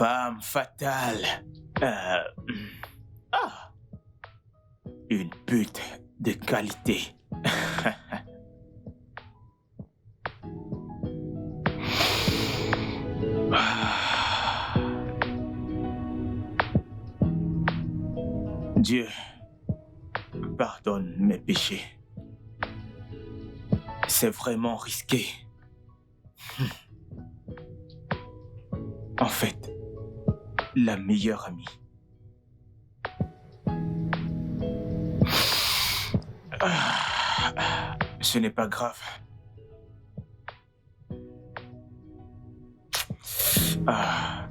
Femme fatale. Euh, Ah, une pute de qualité. Dieu, pardonne mes péchés. C'est vraiment risqué. En fait, la meilleure amie. Ce n'est pas grave.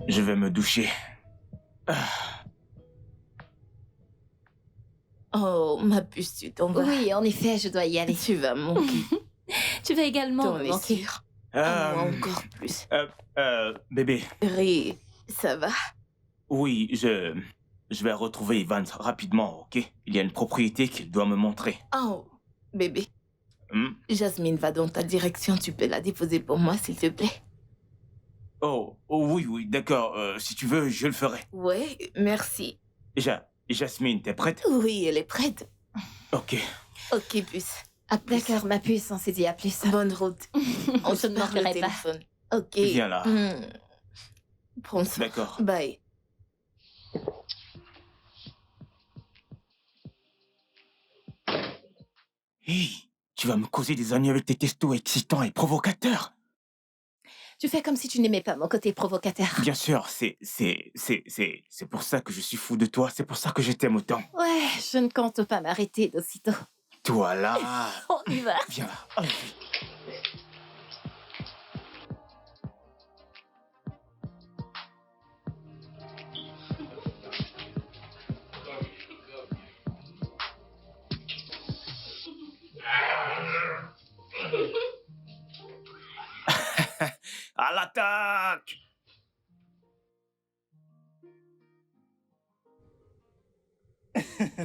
Je vais me doucher. Oh, ma puce, tu t'en vas. Oui, en effet, je dois y aller. Tu vas manquer. Tu vas également T'en me es manquer. sûre? Ah, moi encore plus. Bébé. Ri, ça va? Oui, je vais retrouver Ivan rapidement, ok? Il y a une propriété qu'il doit me montrer. Oh, bébé. Hmm? Jasmine va dans ta direction. Tu peux la déposer pour moi, s'il te plaît? Oh, oui, d'accord. Si tu veux, je le ferai. Ouais, merci. Jasmine, t'es prête? Oui, elle est prête. Ok. Ok, puce. À plus. D'accord, ma puce, on s'est dit à plus. Bonne route. On Je se ne parle au manquerai pas. téléphone. Ok. Viens là. Prends soin. D'accord. Bye. Hey, tu vas me causer des ennuis avec tes testos excitants et provocateurs. Tu fais comme si tu n'aimais pas mon côté provocateur. Bien sûr, c'est pour ça que je suis fou de toi. C'est pour ça que je t'aime autant. Ouais, je ne compte pas m'arrêter d'aussitôt. Toi là. On y va. Viens là. Allez. À l'attaque!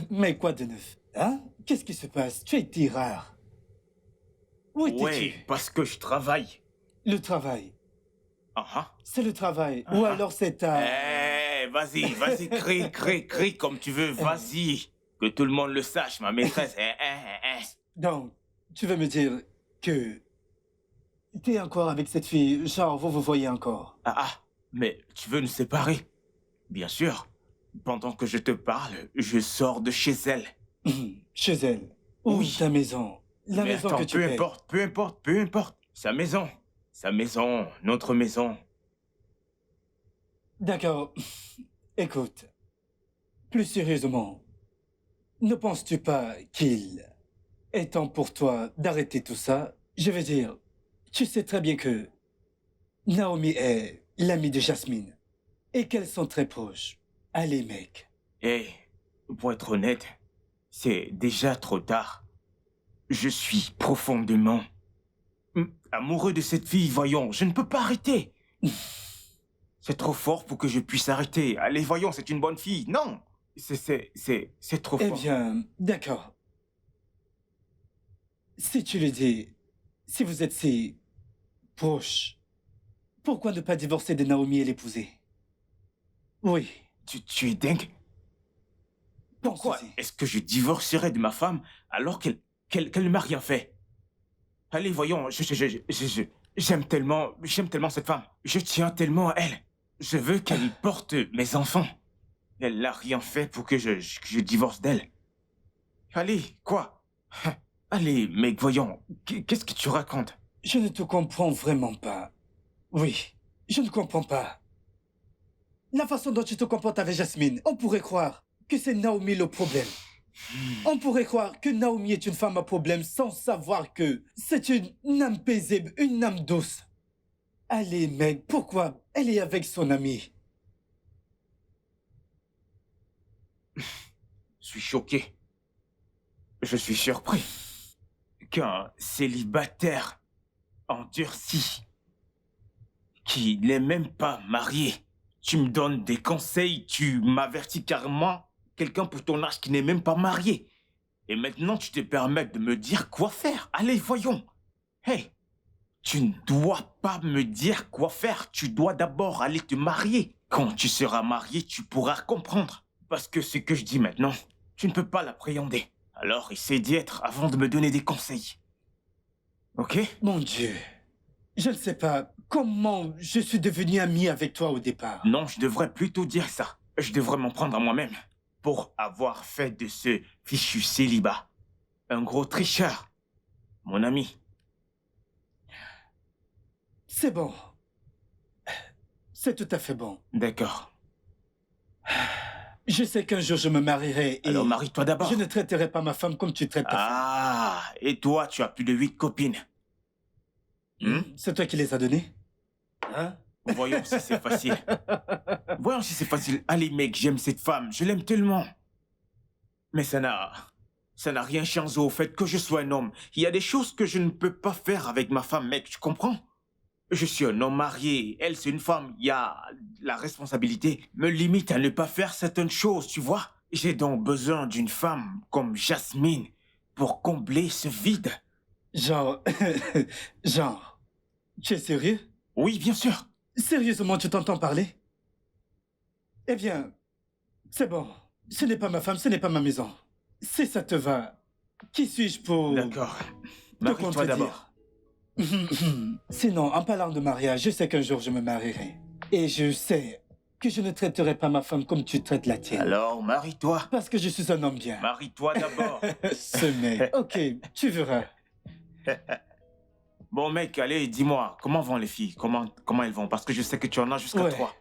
Mais quoi de neuf? Hein? Qu'est-ce qui se passe? Tu es si rare. Où étais-tu? Ouais, parce que je travaille. Le travail. C'est le travail. Ou alors c'est ta... Vas-y, crie comme tu veux, vas-y. Que tout le monde le sache, ma maîtresse. Donc, tu veux me dire que... T'es encore avec cette fille, genre vous vous voyez encore? Mais tu veux nous séparer? Bien sûr. Pendant que je te parle, je sors de chez elle. Chez elle? Ou Oui. ta maison? La Mais maison attends, que tu payes? peu importe. Sa maison, notre maison. D'accord. Écoute, plus sérieusement, ne penses-tu pas qu'il est temps pour toi d'arrêter tout ça? Je veux dire, tu sais très bien que Naomi est l'amie de Jasmine et qu'elles sont très proches. Allez, mec. Pour être honnête, c'est déjà trop tard. Je suis profondément amoureux de cette fille, voyons. Je ne peux pas arrêter. C'est trop fort pour que je puisse arrêter. Allez, voyons, c'est une bonne fille. Non, c'est trop fort. Eh bien, d'accord. Si tu le dis, si vous êtes si proches, pourquoi ne pas divorcer de Naomi et l'épouser? Oui. Tu es dingue? Pourquoi est-ce que je divorcerais de ma femme alors qu'elle ne m'a rien fait? Allez, voyons, j'aime tellement cette femme. Je tiens tellement à elle. Je veux qu'elle porte mes enfants. Elle n'a rien fait pour que je divorce d'elle. Allez, quoi? Allez, mec, voyons, qu'est-ce que tu racontes? Je ne te comprends vraiment pas. Oui, je ne comprends pas. La façon dont tu te comportes avec Jasmine, on pourrait croire que c'est Naomi le problème. On pourrait croire que Naomi est une femme à problème sans savoir que c'est une âme paisible, une âme douce. Allez, mec, pourquoi elle est avec son ami? Je suis choqué. Je suis surpris qu'un célibataire endurci, qui n'est même pas marié, tu me donnes des conseils, tu m'avertis carrément, quelqu'un pour ton âge qui n'est même pas marié. Et maintenant, tu te permets de me dire quoi faire. Allez, voyons. Hey, tu ne dois pas me dire quoi faire. Tu dois d'abord aller te marier. Quand tu seras marié, tu pourras comprendre. Parce que ce que je dis maintenant, tu ne peux pas l'appréhender. Alors essaie d'y être avant de me donner des conseils. Ok? Mon Dieu, je ne sais pas comment je suis devenu ami avec toi au départ. Non, je devrais plutôt dire ça. Je devrais m'en prendre à moi-même. Pour avoir fait de ce fichu célibat un gros tricheur. Mon ami. C'est bon. C'est tout à fait bon. D'accord. Je sais qu'un jour je me marierai et... Alors marie-toi d'abord. Je ne traiterai pas ma femme comme tu traites ta femme. Ah, et toi, tu as plus de 8 copines. C'est toi qui les as données? Hein? Voyons si c'est facile. Voyons si c'est facile. Allez, mec, j'aime cette femme. Je l'aime tellement. Mais ça n'a rien changé au fait que je sois un homme. Il y a des choses que je ne peux pas faire avec ma femme, mec, tu comprends? Je suis un homme marié. Elle, c'est une femme. Il y a la responsabilité me limite à ne pas faire certaines choses, tu vois? J'ai donc besoin d'une femme comme Jasmine pour combler ce vide. Genre... Genre... Tu es sérieux? Oui, bien sûr. Sérieusement, tu t'entends parler? Eh bien, c'est bon. Ce n'est pas ma femme, ce n'est pas ma maison. Si ça te va, qui suis-je pour... D'accord. te Marie-toi contredire? d'abord. Sinon, en parlant de mariage, je sais qu'un jour je me marierai. Et je sais que je ne traiterai pas ma femme comme tu traites la tienne. Alors, marie-toi. Parce que je suis un homme bien. Marie-toi d'abord. Ce mec. Ok, tu verras. Bon, mec, allez, dis-moi, comment vont les filles? Comment elles vont? Parce que je sais que tu en as jusqu'à Ouais. 3.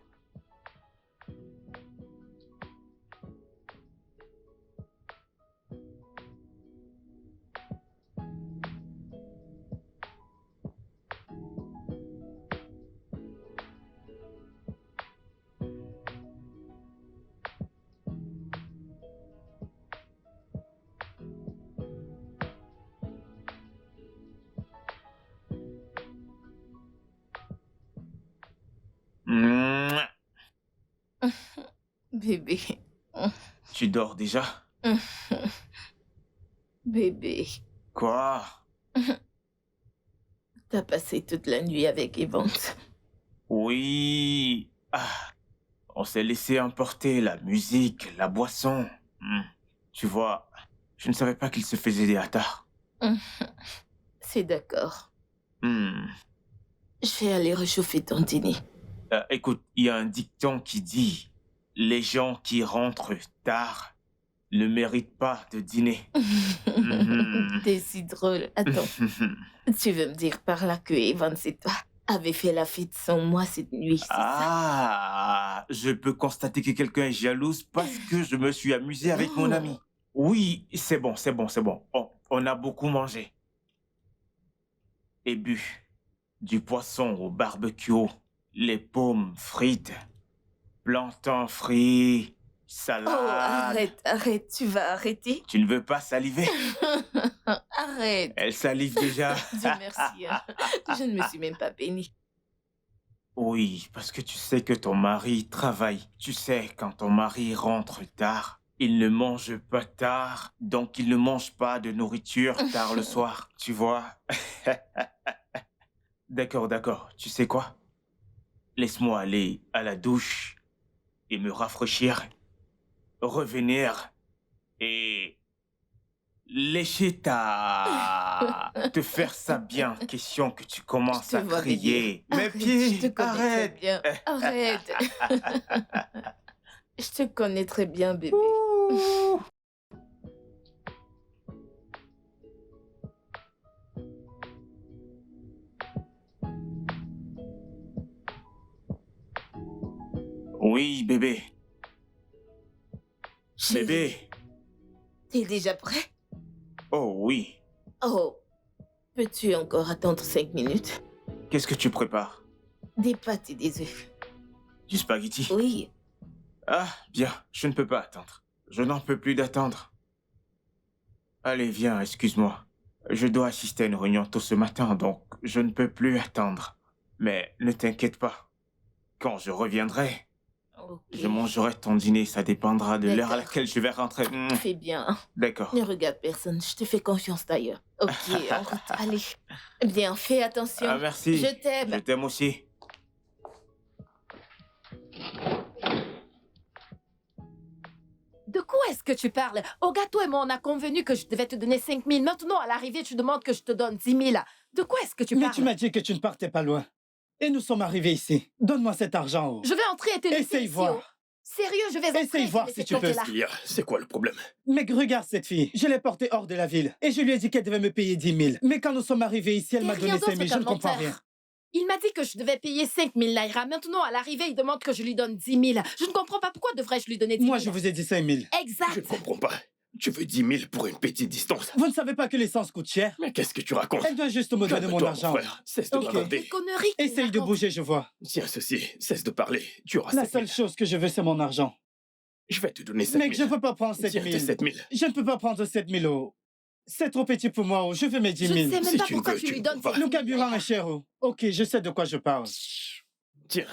Mouah. Bébé. Tu dors déjà? Bébé. Quoi? T'as passé toute la nuit avec Evans. Oui. Ah, on s'est laissé emporter la musique, la boisson. Tu vois, je ne savais pas qu'il se faisait des hâtards. C'est d'accord. Hmm. Je vais aller réchauffer ton dîner. Écoute, il y a un dicton qui dit « Les gens qui rentrent tard ne méritent pas de dîner. » T'es si drôle. Attends, tu veux me dire par là que Evans et toi avez fait la fête sans moi cette nuit, c'est ça? Ah, je peux constater que quelqu'un est jalouse parce que je me suis amusé avec mon ami. Oui, c'est bon. On a beaucoup mangé. Et bu. Du poisson au barbecue, les pommes frites, plantains frits, salade. Oh, arrête, tu vas arrêter? Tu ne veux pas saliver? Arrête. Elle salive déjà. Dieu merci, hein. Je ne me suis même pas bénie. Oui, parce que tu sais que ton mari travaille. Tu sais, quand ton mari rentre tard, il ne mange pas tard, donc il ne mange pas de nourriture tard le soir, tu vois. D'accord. Tu sais quoi? Laisse-moi aller à la douche et me rafraîchir, revenir et lécher te faire ça bien, question que tu commences Je te à vois crier. bébé. Mes Arrête, pieds, je te connais très arrête. bien. Arrête. Je te connais très bien, bébé. Ouh. Oui, bébé. Chérie, Bébé. t'es déjà prêt? Oh oui. Oh, peux-tu encore attendre 5 minutes? Qu'est-ce que tu prépares? Des pâtes et des œufs. Du spaghetti? Oui. Ah, bien, je ne peux pas attendre. Je n'en peux plus d'attendre. Allez, viens, excuse-moi. Je dois assister à une réunion tôt ce matin, donc je ne peux plus attendre. Mais ne t'inquiète pas. Quand je reviendrai, Ok. je mangerai ton dîner. Ça dépendra de l'heure à D'accord. laquelle je vais rentrer. Fais bien. D'accord. Ne regarde personne. Je te fais confiance d'ailleurs. Ok, en route. Allez. Bien, fais attention. Ah, merci. Je t'aime. Je t'aime aussi. De quoi est-ce que tu parles? Olga, toi et moi, on a convenu que je devais te donner 5 000. Maintenant, à l'arrivée, tu demandes que je te donne 10 000. De quoi est-ce que tu Mais parles? tu m'as dit que tu ne partais pas loin. Et nous sommes arrivés ici. Donne-moi cet argent. Oh. Je vais entrer et te laisser Essaye ici, voir. oh. Sérieux, je vais entrer Essaye et te voir laisser si tu planter peux. là. Qu'est-ce qu'il y a? C'est quoi le problème? Mec, regarde cette fille. Je l'ai portée hors de la ville. Et je lui ai dit qu'elle devait me payer 10 000. Mais quand nous sommes arrivés ici, elle Et m'a rien donné d'autre 5 000. Je qu'un ne comprends menteur. rien. Il m'a dit que je devais payer 5 000 naira. Maintenant, à l'arrivée, il demande que je lui donne 10 000. Je ne comprends pas pourquoi devrais-je lui donner 10 000. Moi, je vous ai dit 5 000. Exact. Je ne comprends pas. Tu veux 10 000 pour une petite distance? Vous ne savez pas que l'essence coûte cher? Mais qu'est-ce que tu racontes? Elle doit juste me donner mon Calme-toi, argent. frère. Cesse de Ok. Des bavarder. conneries. qu'il Essaye de raconte. bouger, je vois. Tiens, ceci. Cesse de parler. Tu auras La 7 seule 000. chose que je veux, c'est mon argent. Je vais te donner 7 000. Mec, je ne peux pas prendre 7 Tiens, 000. tes 7 000. Je ne peux pas prendre 7 000 euros. C'est trop petit pour moi. Oh. Je veux mes 10 Je 000. ne sais même Si pas tu pourquoi veux, tu tu lui me donnes vas. 7 000 Le carburant est cher. Oh. Ok, je sais de quoi je parle. Tiens.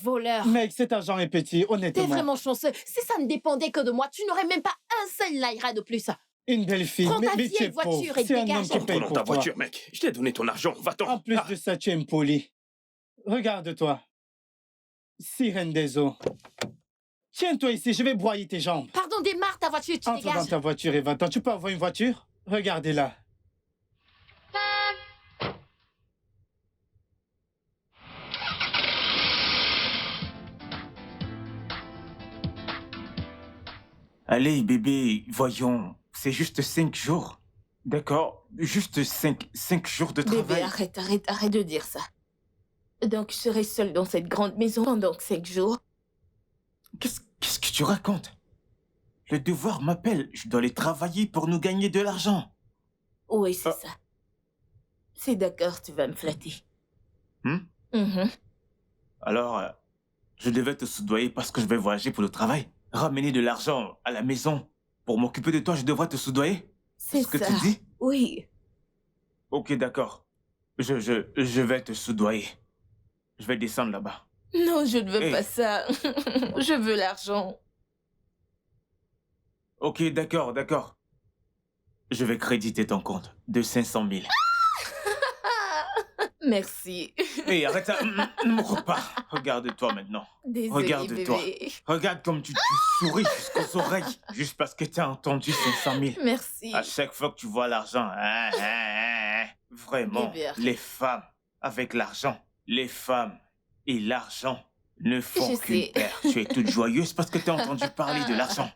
Voleur. Mec, cet argent est petit, T'es honnêtement. vraiment chanceux. Si ça ne dépendait que de moi, tu n'aurais même pas un seul naira de plus. Une belle fille, Prends ta mais tu es vieille pauvre. voiture et C'est un homme dégage. qui paye Prends pour ta toi. voiture, mec. Je t'ai donné ton argent. Va-t'en. En plus Ah, de ça, tu es impoli. Regarde-toi. Sirène des eaux. Tiens-toi ici, je vais broyer tes jambes. Pardon, démarre ta voiture, tu Entre dans dégages. ta voiture et va-t'en. Tu peux avoir une voiture? Regardez-la. Allez, bébé, voyons. C'est juste 5 jours. D'accord? Juste 5 jours de Bébé, travail. arrête de dire ça. Donc, je serai seule dans cette grande maison pendant 5 jours. Qu'est-ce que tu racontes? Le devoir m'appelle. Je dois aller travailler pour nous gagner de l'argent. Oui, c'est Ah. ça. C'est d'accord, tu vas me flatter. Hmm? Mhm. Alors, je devais te soudoyer parce que je vais voyager pour le travail. Ramener de l'argent à la maison. Pour m'occuper de toi, je devrais te soudoyer. C'est ce que ça. tu dis? Oui. Ok, d'accord. Je vais te soudoyer. Je vais descendre là-bas. Non, je ne veux Hey. pas ça. Je veux l'argent. Ok, d'accord. Je vais créditer ton compte de 500 000. Merci. Hé, arrête ça. Ne me crois pas. Regarde-toi maintenant. Désolée, Regarde-toi. bébé. Regarde comme tu souris jusqu'aux oreilles. Juste parce que tu as entendu 500 000. Merci. À chaque fois que tu vois l'argent, vraiment, Bébé, arrête. les femmes avec l'argent, les femmes et l'argent ne font Je qu'une sais. paire. Tu es toute joyeuse parce que tu as entendu parler de l'argent.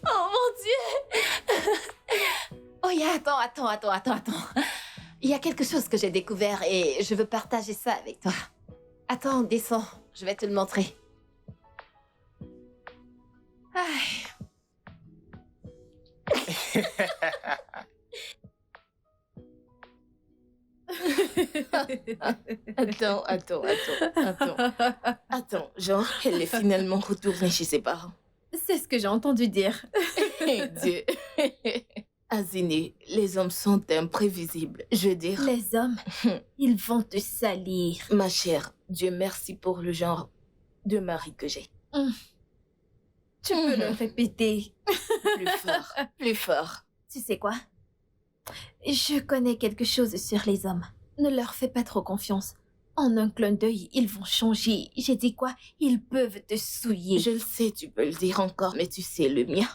Oh mon Dieu. Oh, attends. Il y a quelque chose que j'ai découvert et je veux partager ça avec toi. Attends, descends. Je vais te le montrer. Aïe. Attends, genre, elle est finalement retournée chez ses parents. C'est ce que j'ai entendu dire. Dieu. Azine, les hommes sont imprévisibles. Je veux dire, Les hommes, ils vont te salir. ma chère, Dieu merci pour le genre de mari que j'ai. Tu peux le répéter. Plus fort, plus fort. Tu sais quoi? Je connais quelque chose sur les hommes. Ne leur fais pas trop confiance. En un clin d'œil, ils vont changer. J'ai dit quoi? Ils peuvent te souiller. Je le sais, tu peux le dire encore, mais tu sais le mien.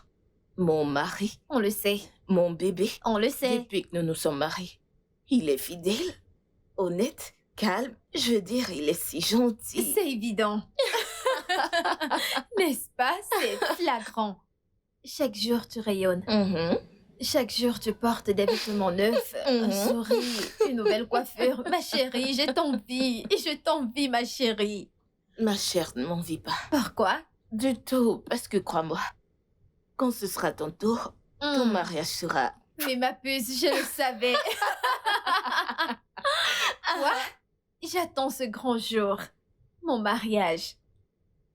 Mon mari, On le sait. mon bébé, On le sait. depuis que nous nous sommes mariés, il est fidèle, honnête, calme. Je veux dire, il est si gentil. C'est évident. N'est-ce pas? C'est flagrant. Chaque jour, tu rayonnes. Mhm. Chaque jour, tu portes des vêtements neufs, un Mhm. sourire, une nouvelle coiffure. Ma chérie, je t'envie. Je t'envie, ma chérie. Ma chère, ne m'envie pas. Pourquoi? Du tout, parce que crois-moi, quand ce sera ton tour, ton Hmm. mariage sera... Mais ma puce, je le savais. Quoi? J'attends ce grand jour. Mon mariage.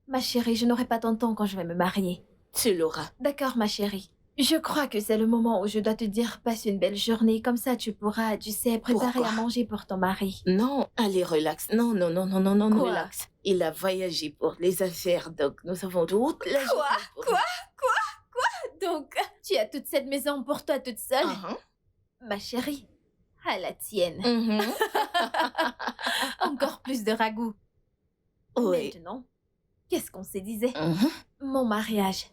Ma chérie, je n'aurai pas tant de temps quand je vais me marier. Tu l'auras. D'accord, ma chérie. Je crois que c'est le moment où je dois te dire passe une belle journée. Comme ça, tu pourras, tu sais, préparer Pourquoi? à manger pour ton mari. Non, allez, relax. Non, Quoi? relax. Il a voyagé pour les affaires, donc nous avons toute la journée pour- Donc, tu as toute cette maison pour toi toute seule? Uh-huh. Ma chérie, à la tienne. Mhm. Encore plus de ragoût. Oui. Maintenant, qu'est-ce qu'on se disait? Mhm. Mon mariage.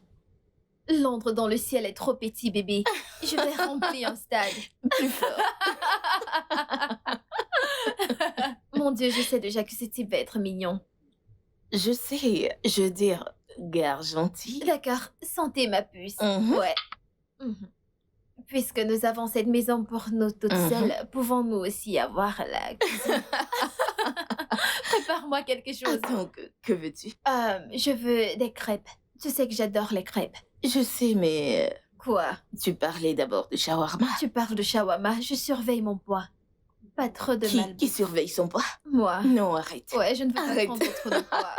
Londres dans le ciel est trop petit, bébé. Je vais remplir un stade. Plus fort. Mon Dieu, je sais déjà que ce type va être mignon. Je sais, je veux dire, gare gentille. D'accord, santé ma puce. Mhm. Ouais. Mhm. Puisque nous avons cette maison pour nous toutes Mhm. seules, pouvons-nous aussi avoir la cuisine? Prépare-moi quelque chose. Attends, que veux-tu? Je veux des crêpes. Tu sais que j'adore les crêpes. Je sais, mais Quoi? tu parlais d'abord de shawarma. Tu parles de shawarma, je surveille mon poids. Pas trop de Qui malbouffe. surveille son poids? Moi. Non, arrête. Ouais, je ne veux pas Arrête. prendre trop de poids.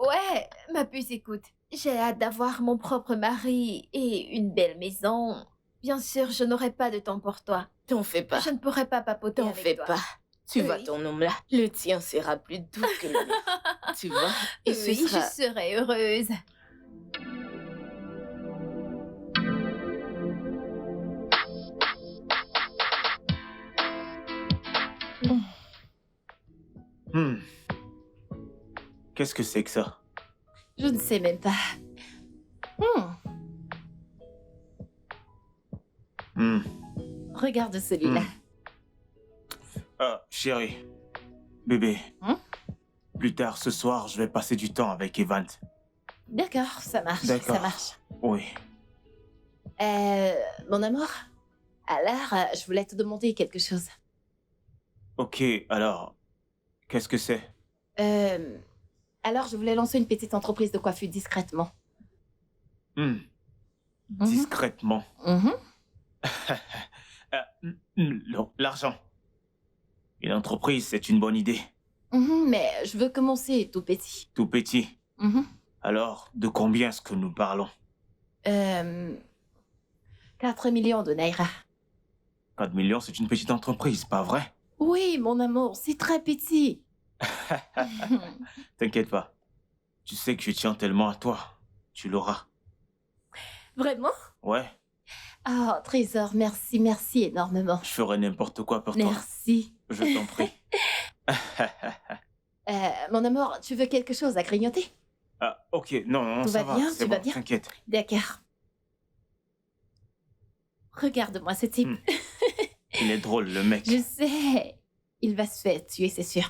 Ouais, ma puce, écoute. J'ai hâte d'avoir mon propre mari et une belle maison. Bien sûr, je n'aurai pas de temps pour toi. T'en fais pas. Je ne pourrai pas papoter T'en avec fais toi. pas. Tu vois Oui. ton homme là. Le tien sera plus doux que le mien. Tu vois? Et ce Oui, sera... je serai heureuse. Hmm. Qu'est-ce que c'est que ça? Je ne sais même pas. Hmm, Hmm. regarde celui-là. Ah, chérie. Bébé. Hein? Plus tard ce soir, je vais passer du temps avec Evan. D'accord, ça marche, D'accord. ça marche. Oui. Mon amour, alors, je voulais te demander quelque chose. Ok, alors, qu'est-ce que c'est? Alors, je voulais lancer une petite entreprise de coiffure discrètement. Hmm. Mhm. Discrètement. Mhm. L'argent. Une entreprise, c'est une bonne idée. Mhm, mais je veux commencer tout petit. Tout petit. Mhm. Alors, de combien est-ce que nous parlons? 4 millions de naira. 4 millions, c'est une petite entreprise, pas vrai? Oui, mon amour, c'est très petit. T'inquiète pas. Tu sais que je tiens tellement à toi. Tu l'auras. Vraiment? Ouais, Oh, trésor, merci, merci énormément. je ferai n'importe quoi pour toi. Merci. Je t'en prie. Mon amour, tu veux quelque chose à grignoter? Ah, ok, non, non, Tout ça va va, bien, c'est tu vas bon, bien? t'inquiète. D'accord. Regarde-moi ce type. Hmm. Il est drôle, le mec. Je sais. Il va se faire tuer, c'est sûr.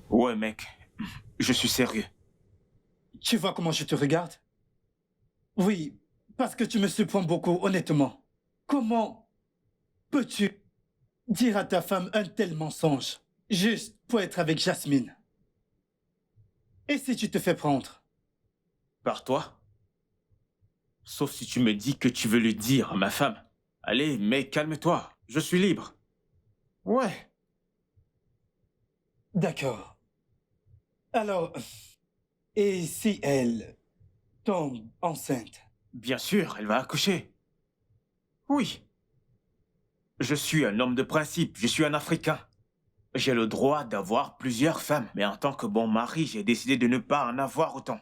Ouais, mec, je suis sérieux. Tu vois comment je te regarde? Oui, parce que tu me surprends beaucoup, honnêtement. Comment peux-tu dire à ta femme un tel mensonge, juste pour être avec Jasmine? Et si tu te fais prendre? Par toi? Sauf si tu me dis que tu veux le dire à ma femme. Allez, mec, calme-toi. Je suis libre. Ouais. D'accord. Alors, et si elle tombe enceinte? Bien sûr, elle va accoucher. Oui. Je suis un homme de principe, je suis un Africain. J'ai le droit d'avoir plusieurs femmes, mais en tant que bon mari, j'ai décidé de ne pas en avoir autant.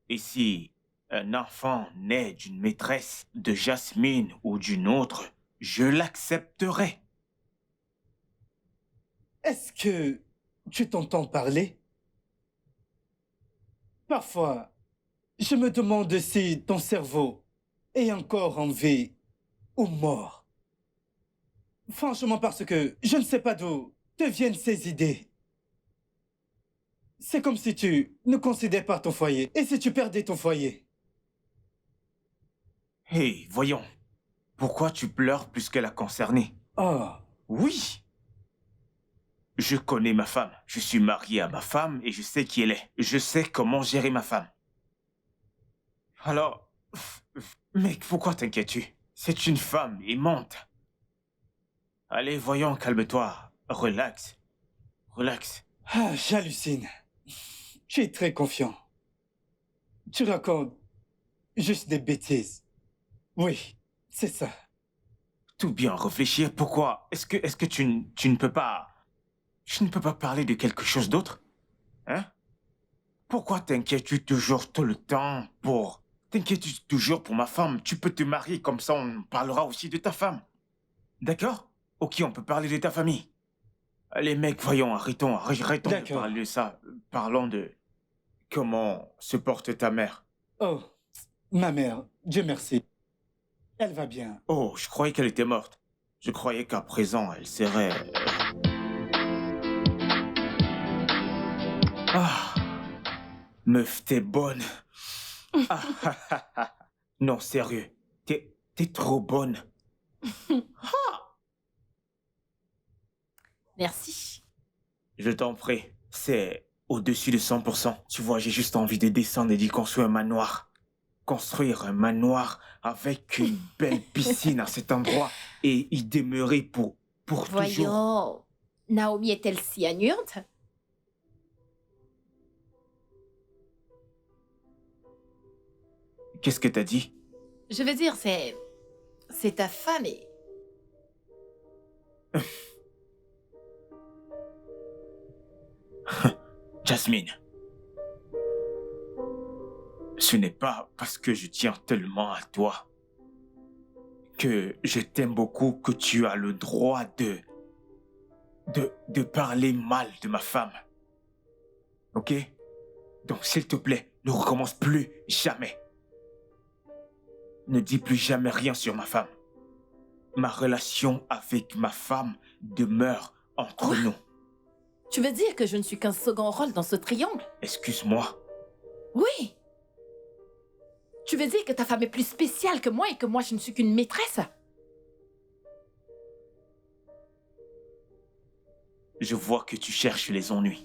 Et si un enfant naît d'une maîtresse, de Jasmine ou d'une autre, je l'accepterai. Est-ce que tu t'entends parler? Parfois, je me demande si ton cerveau est encore en vie ou mort. Franchement, parce que je ne sais pas d'où te viennent ces idées. C'est comme si tu ne considérais pas ton foyer. Et si tu perdais ton foyer? Hé, voyons. Pourquoi tu pleures plus qu'elle a concerné? Oh, Oui. Je connais ma femme. Je suis marié à ma femme et je sais qui elle est. Je sais comment gérer ma femme. Alors, mec, pourquoi t'inquiètes-tu? C'est une femme aimante. Allez, voyons, calme-toi. Relax. Relax. ah, j'hallucine. Tu es très confiant. Tu racontes juste des bêtises. Oui, c'est ça. tout bien réfléchir. Pourquoi? Est-ce que tu ne peux pas... Tu ne peux pas parler de quelque chose d'autre? Hein? Pourquoi t'inquiètes-tu toujours tout le temps pour... T'inquiètes-tu toujours pour ma femme? Tu peux te marier, comme ça on parlera aussi de ta femme. D'accord? Ok, on peut parler de ta famille. Allez mec, voyons, arrêtons de D'accord. parler de ça. Parlons de... Comment se porte ta mère? Oh, ma mère, Dieu merci. Elle va bien. Oh, je croyais qu'elle était morte. Je croyais qu'à présent, elle serait... Ah, meuf, t'es bonne. Ah, ah, ah, ah. Non, sérieux, t'es trop bonne. Merci. Je t'en prie, c'est au-dessus de 100%. Tu vois, j'ai juste envie de descendre et d'y construire un manoir. Construire un manoir avec une belle piscine à cet endroit et y demeurer pour toujours. Voyons, Naomi est-elle si agnurde? Qu'est-ce que t'as dit? Je veux dire, c'est ta femme et... Jasmine. Ce n'est pas parce que je tiens tellement à toi que je t'aime beaucoup que tu as le droit de parler mal de ma femme. Ok? Donc s'il te plaît, ne recommence plus jamais. Ne dis plus jamais rien sur ma femme. Ma relation avec ma femme demeure entre nous. Tu veux dire que je ne suis qu'un second rôle dans ce triangle? Excuse-moi. Oui. Tu veux dire que ta femme est plus spéciale que moi et que moi je ne suis qu'une maîtresse? Je vois que tu cherches les ennuis.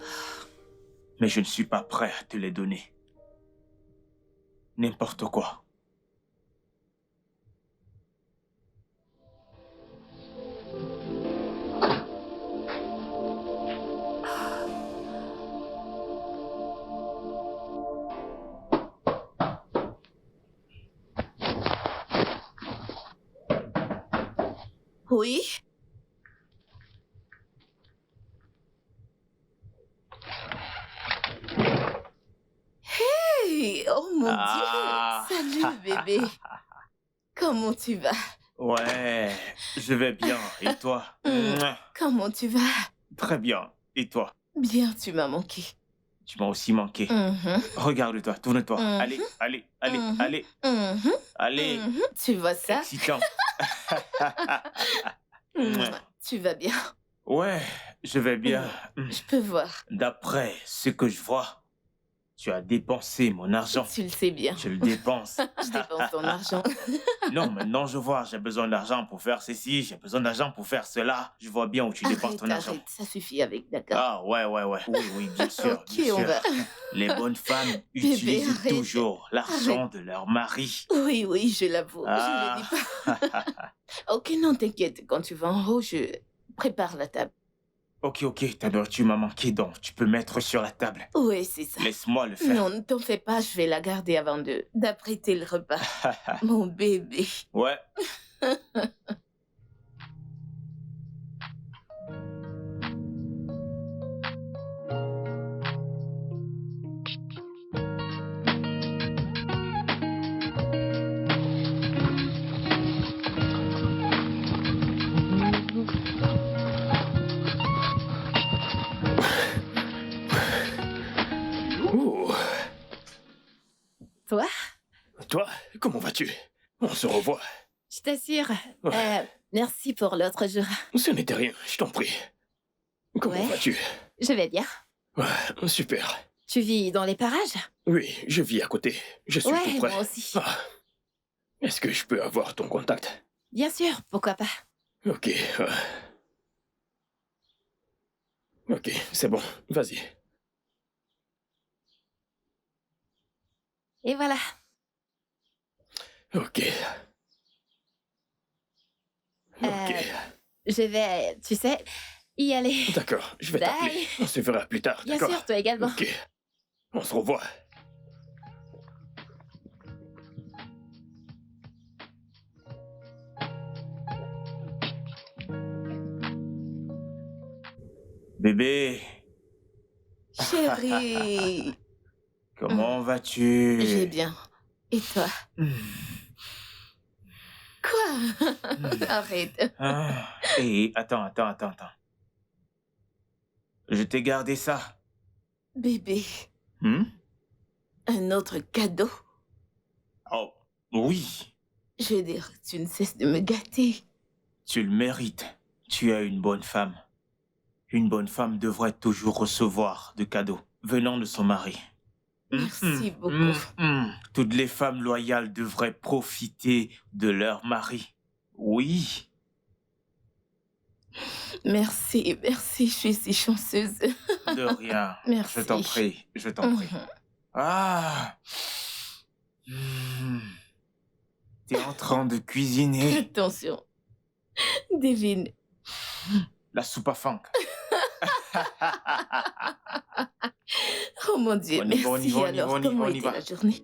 Mais je ne suis pas prêt à te les donner. N'importe quoi. Oui? Hey! Oh mon Ah. Dieu! Salut bébé! Comment tu vas? Ouais, je vais bien. Et toi? Mouah. Comment tu vas? Très bien. Et toi? Bien, tu m'as manqué. Tu m'as aussi manqué. Regarde-toi, tourne-toi. Mhm. Allez, allez, allez, Mhm. allez, allez. Tu vois ça? Excitant. Tu vas bien? Ouais, je vais bien. Je peux voir. D'après ce que je vois, tu as dépensé mon argent. Tu le sais bien. Je le dépense. Je dépense ton argent. Non, maintenant je vois, j'ai besoin d'argent pour faire ceci, j'ai besoin d'argent pour faire cela. Je vois bien où tu dépenses ton argent. Arrête, ça suffit avec, d'accord? Ah, ouais, ouais, ouais. Oui, oui, bien sûr. Ok, bien on sûr. va. Les bonnes femmes Bébé, utilisent arrête. toujours l'argent de leur mari. Oui, oui, je l'avoue. Ah. Je le dis pas. Ok, non, t'inquiète. Quand tu vas en haut, je prépare la table. Ok, ta nourriture m'a manqué, donc tu peux mettre sur la table. Oui, c'est ça. Laisse-moi le faire. Non, ne t'en fais pas, je vais la garder avant d'apprêter le repas. Mon bébé. Ouais. Oh, Toi? toi, comment vas-tu? On se revoit. Je t'assure. Ouais. Merci pour l'autre jour. Ce n'était rien, je t'en prie. Comment Ouais. vas-tu? Je vais bien. Ouais, super. Tu vis dans les parages? Oui, je vis à côté. Je suis tout Ouais, près. moi aussi. Ah. Est-ce que je peux avoir ton contact? Bien sûr, pourquoi pas. Ok. Ok, c'est bon. Vas-y. Et voilà. Ok. Ok. Je vais, tu sais, y aller. D'accord, je vais Bye. t'appeler. On se verra plus tard, Bien d'accord? sûr, toi également. Ok. On se revoit. Bébé, Chérie, comment vas-tu? j'ai bien. Et toi? Quoi? Arrête. Ah, et attends. Je t'ai gardé ça. Bébé, Hmm? un autre cadeau? Oh, oui, Je veux dire, tu ne cesses de me gâter. tu le mérites. Tu es une bonne femme. Une bonne femme devrait toujours recevoir de cadeaux venant de son mari. Merci beaucoup. Toutes les femmes loyales devraient profiter de leur mari. Oui. Merci, je suis si chanceuse. De rien. Merci. Je t'en prie. Ah. T'es en train de cuisiner Attention. Devine. la soupe à funk. Oh mon Dieu, On y va, merci. Alors, comment était la journée?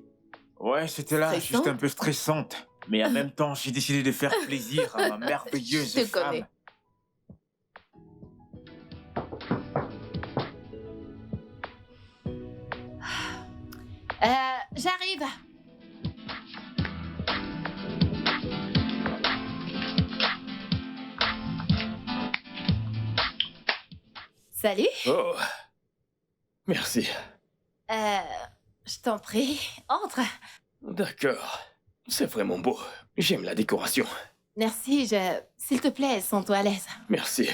Ouais, c'était là, juste Stressante? un peu stressante. Mais en même temps, j'ai décidé de faire plaisir à ma merveilleuse Je te femme. connais. J'arrive. Salut. Oh. Merci. Je t'en prie, entre. D'accord. C'est vraiment beau. J'aime la décoration. Merci, S'il te plaît, sens-toi à l'aise. Merci.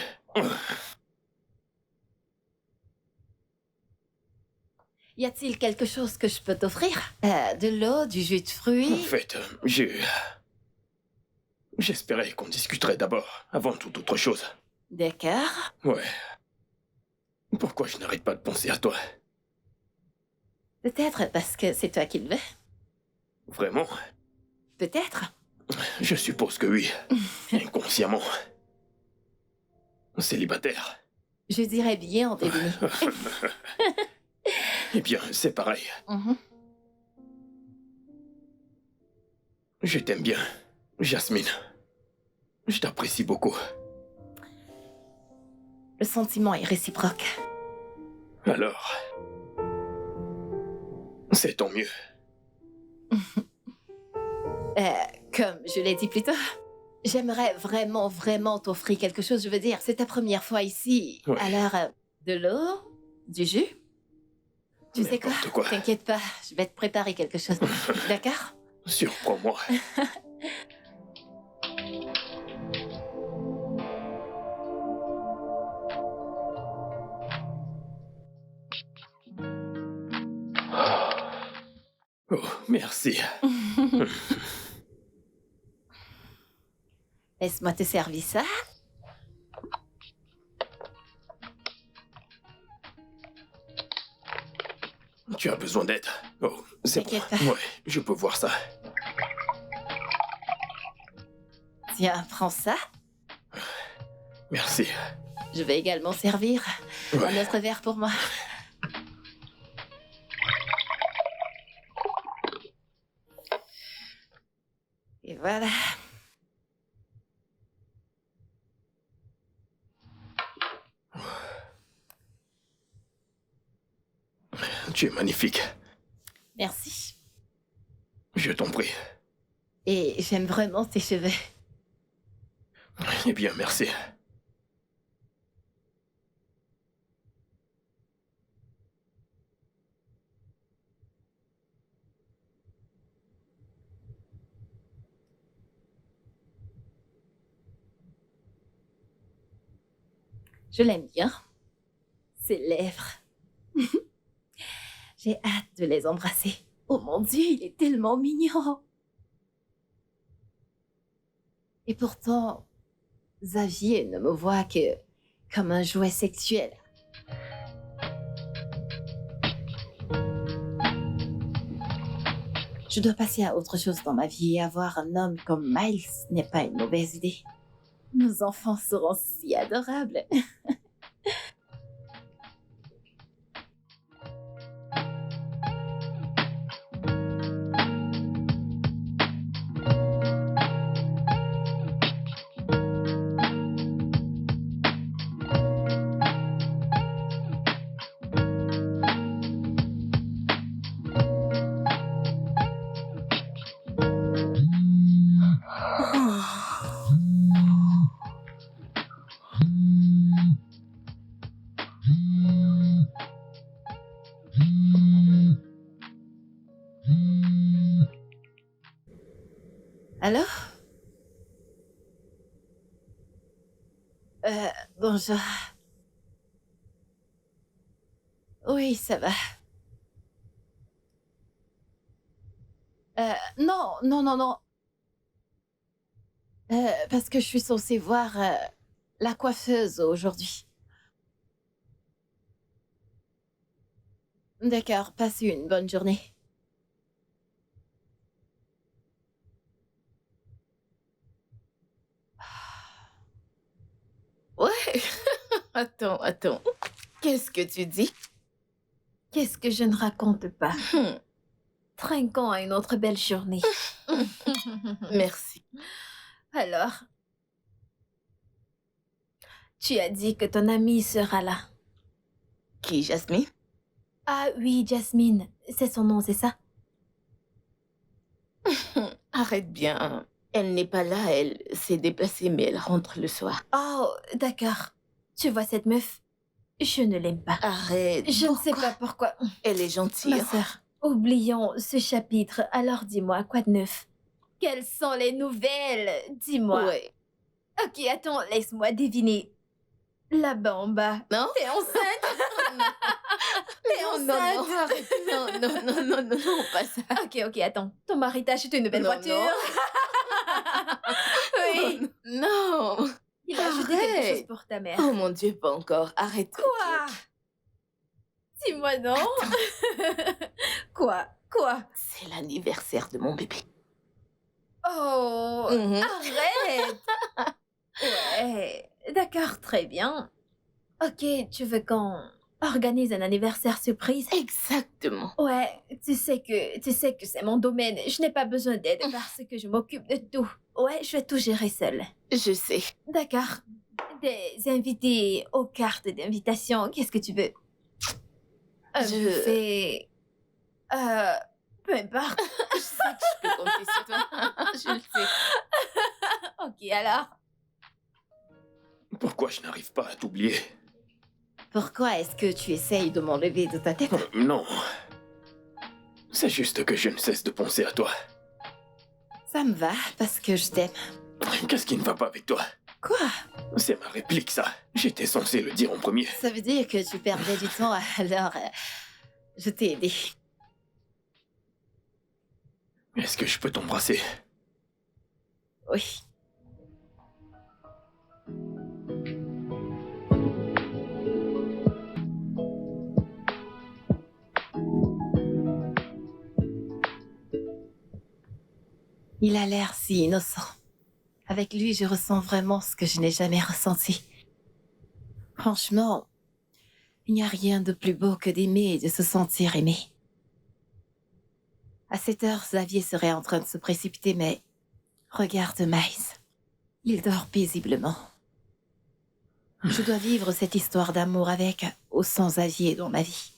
Y a-t-il quelque chose que je peux t'offrir? De l'eau, du jus de En fruits? fait, j'espérais qu'on discuterait d'abord, avant toute autre chose. D'accord. Ouais. Pourquoi je n'arrête pas de penser à toi? Peut-être parce que c'est toi qui le veux. Vraiment? Peut-être. Je suppose que oui. Inconsciemment. Célibataire. Je dirais bien en deviné. Eh bien, c'est pareil. Mhm. Je t'aime bien, Jasmine. Je t'apprécie beaucoup. Le sentiment est réciproque. Alors, c'est tant mieux. Comme je l'ai dit plus tôt, j'aimerais vraiment t'offrir quelque chose. Je veux dire, c'est ta première fois ici. Ouais. Alors, de l'eau, du jus. Tu sais quoi? N'importe quoi. T'inquiète pas, je vais te préparer quelque chose. D'accord? Surprends-moi. Oh, merci. Laisse-moi te servir ça. Tu as besoin d'aide. Oh, c'est bon. T'inquiète pas. Ouais, je peux voir ça. Tiens, prends ça. Merci. Je vais également servir Ouais. un autre verre pour moi. Et voilà. Tu es magnifique. Merci. Je t'en prie. Et j'aime vraiment tes cheveux. Eh bien, merci. Je l'aime bien. Ses lèvres. J'ai hâte de les embrasser. Oh mon Dieu, il est tellement mignon. Et pourtant, Xavier ne me voit que comme un jouet sexuel. Je dois passer à autre chose dans ma vie et avoir un homme comme Miles n'est pas une mauvaise idée. Nos enfants seront si adorables. Allô? Bonjour. Oui, ça va. Non, non, non, non. Parce que je suis censée voir la coiffeuse aujourd'hui. D'accord, passe une bonne journée. Ouais. Attends. Qu'est-ce que tu dis? Qu'est-ce que je ne raconte pas? Hmm. Trinquons à une autre belle journée. Merci. Alors, tu as dit que ton amie sera là. Qui, Jasmine? Ah oui, Jasmine, c'est son nom, c'est ça? Arrête bien. Elle n'est pas là, elle s'est déplacée, mais elle rentre le soir. Oh, d'accord. Tu vois cette meuf? Je ne l'aime pas. Arrête. Je ne sais Pourquoi? pas pourquoi. Elle est gentille. Ma sœur, oublions ce chapitre. Alors dis-moi, quoi de neuf? Quelles sont les nouvelles? Dis-moi. Ouais. Ok, attends, laisse-moi deviner. Là-bas en bas. Non? T'es enceinte? T'es Non, enceinte? arrête. Non, pas ça. Ok, attends. Ton mari t'a acheté une belle Non, voiture? non. Oui. Non. Il a acheté quelque Arrête. chose pour ta mère. Oh mon Dieu, pas encore. Arrête. Quoi? Dis-moi non. Quoi? C'est l'anniversaire de mon bébé. Oh, Mhm. arrête. Ouais, d'accord, très bien. Ok, tu veux qu'on organise un anniversaire surprise? Exactement. Ouais, tu sais que c'est mon domaine. Je n'ai pas besoin d'aide parce que je m'occupe de tout. Ouais, je vais tout gérer seule. Je sais. D'accord. Des invités aux cartes d'invitation, qu'est-ce que tu veux? Un Je- buffet... peu importe. Je sais que je peux compter sur toi. Je le sais. Ok, alors. Pourquoi je n'arrive pas à t'oublier? Pourquoi est-ce que tu essayes de m'enlever de ta tête? Non. C'est juste que je ne cesse de penser à toi. Ça me va, parce que je t'aime. Qu'est-ce qui ne va pas avec toi? Quoi? C'est ma réplique, ça. J'étais censé le dire en premier. Ça veut dire que tu perdais du temps, alors je t'ai aidé. Est-ce que je peux t'embrasser? Oui. Il a l'air si innocent. Avec lui, je ressens vraiment ce que je n'ai jamais ressenti. Franchement, il n'y a rien de plus beau que d'aimer et de se sentir aimé. À cette heure, Xavier serait en train de se précipiter, mais regarde Miles. Il dort paisiblement. Je dois vivre cette histoire d'amour avec ou sans Xavier dans ma vie.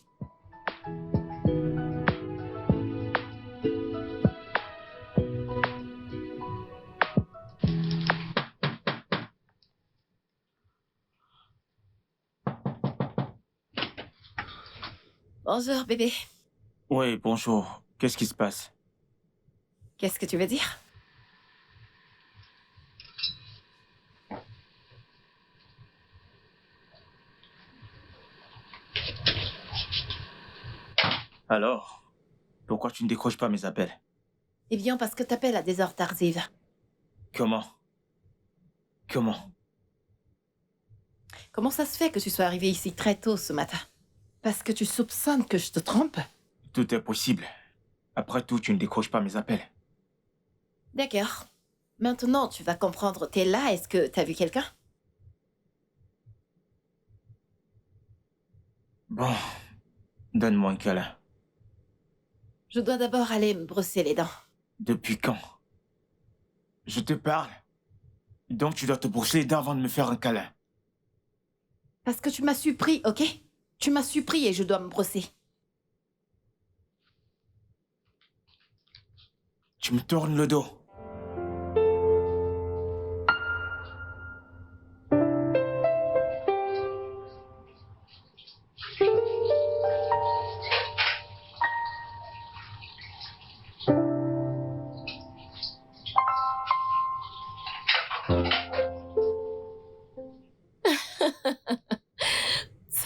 Bonjour, bébé. Oui, bonjour. Qu'est-ce qui se passe? Qu'est-ce que tu veux dire? Alors, pourquoi tu ne décroches pas mes appels? Eh bien, parce que t'appelles à des heures tardives. Comment? Comment ça se fait que tu sois arrivé ici très tôt ce matin? Parce que tu soupçonnes que je te trompe? Tout est possible. Après tout, tu ne décroches pas mes appels. D'accord. Maintenant, tu vas comprendre. T'es là, est-ce que t'as vu quelqu'un? Bon, donne-moi un câlin. Je dois d'abord aller me brosser les dents. Depuis quand? Je te parle. Donc tu dois te brosser les dents avant de me faire un câlin. Parce que tu m'as surpris, ok? Tu m'as surpris et je dois me brosser. Tu me tournes le dos.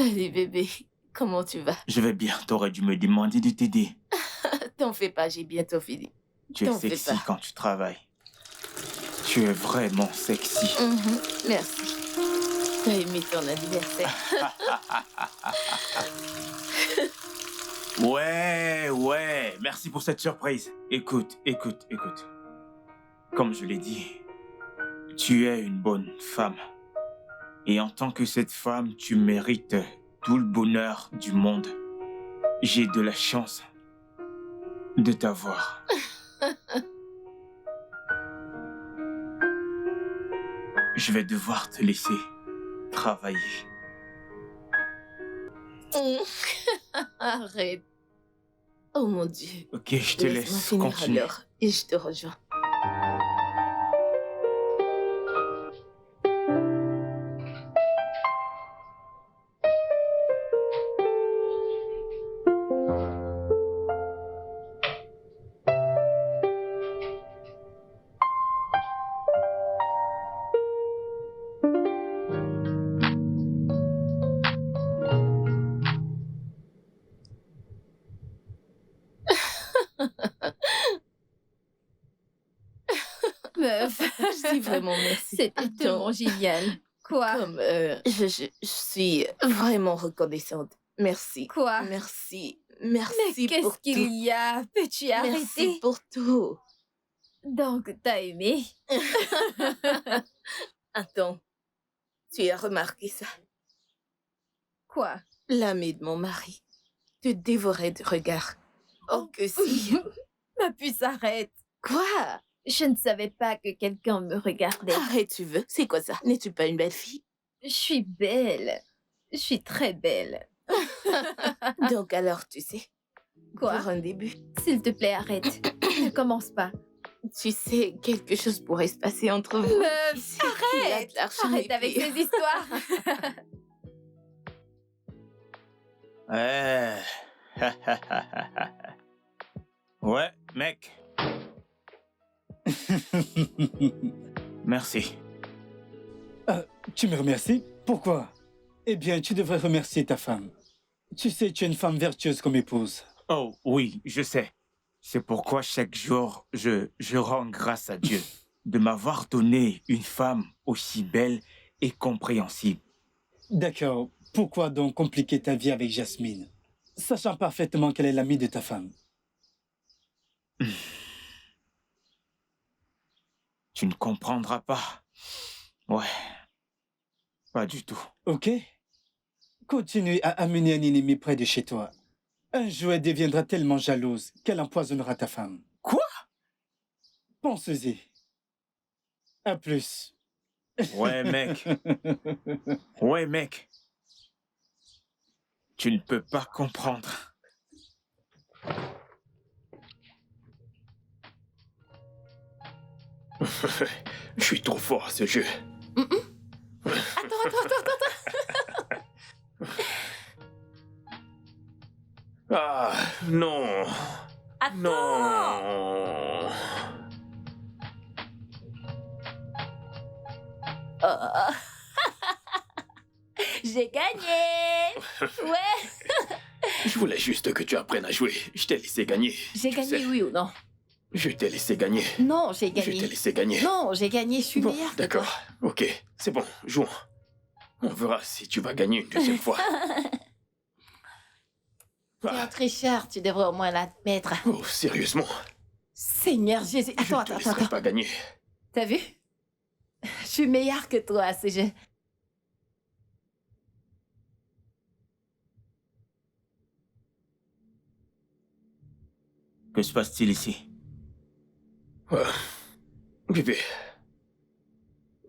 Salut bébé, comment tu vas? Je vais bien, t'aurais dû me demander de t'aider. T'en fais pas, j'ai bientôt fini. Tu es T'en fais sexy pas. quand tu travailles. Tu es vraiment sexy. Merci. T'as aimé ton anniversaire? Ouais, merci pour cette surprise. Écoute. Comme je l'ai dit, tu es une bonne femme. Et en tant que cette femme, tu mérites tout le bonheur du monde. J'ai de la chance de t'avoir. Je vais devoir te laisser travailler. Arrête. Oh mon Dieu. Ok, je te Laisse-moi laisse finir continuer. alors et je te rejoins. Meuf, Je dis vraiment merci. c'était Attends, tellement génial. Quoi? Comme, je suis vraiment reconnaissante. Merci. Quoi? Merci. Mais Merci qu'est-ce pour qu'il tout. y a? Peux-tu Merci arrêter? pour tout. Donc, t'as aimé? Attends, tu as remarqué ça? Quoi? L'ami de mon mari te dévorait de regards. Oh que si. Ma puce, arrête. Quoi? Je ne savais pas que quelqu'un me regardait. Arrête, tu veux? C'est quoi ça? N'es-tu pas une belle fille? Je suis belle. Je suis très belle. Donc alors, tu sais, Quoi? pour un début, S'il te plaît, arrête. Ne commence pas. tu sais, quelque chose pourrait se passer entre vous. Meuf, Qui sait qui a de l'argent Arrête et avec puis- ces histoires. Ouais. Ouais, mec. Merci. Tu me remercies? Pourquoi? Eh bien, tu devrais remercier ta femme. Tu sais, tu es une femme vertueuse comme épouse. Oh, oui, je sais. C'est pourquoi chaque jour, je rends grâce à Dieu de m'avoir donné une femme aussi belle et compréhensible. D'accord. Pourquoi donc compliquer ta vie avec Jasmine, sachant parfaitement qu'elle est l'amie de ta femme? Tu ne comprendras pas. Ouais. Pas du tout. Ok? Continue à amener un ennemi près de chez toi. Un jour, elle deviendra tellement jalouse qu'elle empoisonnera ta femme. Quoi? Pense-y. À plus. Ouais, mec. Ouais, mec. Tu ne peux pas comprendre. Je suis trop fort à ce jeu. Attends. Ah, non. Attends. Non. Oh. J'ai gagné. Ouais. Je voulais juste que tu apprennes à jouer. Je t'ai laissé gagner. J'ai Tu gagné, sais. oui ou non? Je t'ai laissé gagner. Non, j'ai Je t'ai gagné. laissé gagner. Non, j'ai gagné. Je suis Bon, meilleure que d'accord. toi. Ok, c'est bon, jouons. On verra si tu vas gagner une deuxième fois. Tu es un Ah, tricheur, tu devrais au moins l'admettre. oh, sérieusement, Seigneur Jésus. je Attends, te attends, laisserai attends. pas gagner. T'as vu? Je suis meilleure que toi à ce jeu. Que se passe-t-il ici? Bébé,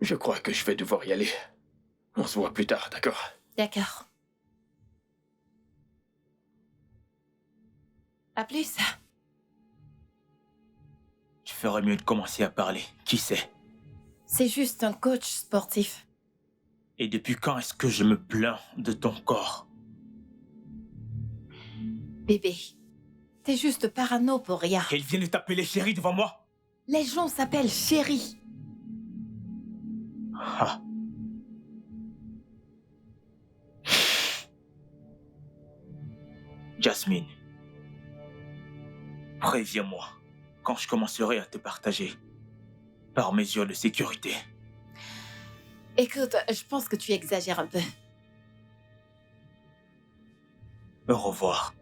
je crois que je vais devoir y aller. On se voit plus tard, d'accord? D'accord. À plus. Tu ferais mieux de commencer à parler. Qui sait? C'est juste un coach sportif. Et depuis quand est-ce que je me plains de ton corps? Bébé, t'es juste parano pour rien. Qu'elle vienne de t'appeler chérie devant moi? Les gens s'appellent chérie. Ah. Jasmine, préviens-moi quand je commencerai à te partager par mesure de sécurité. Écoute, je pense que tu exagères un peu. Au revoir.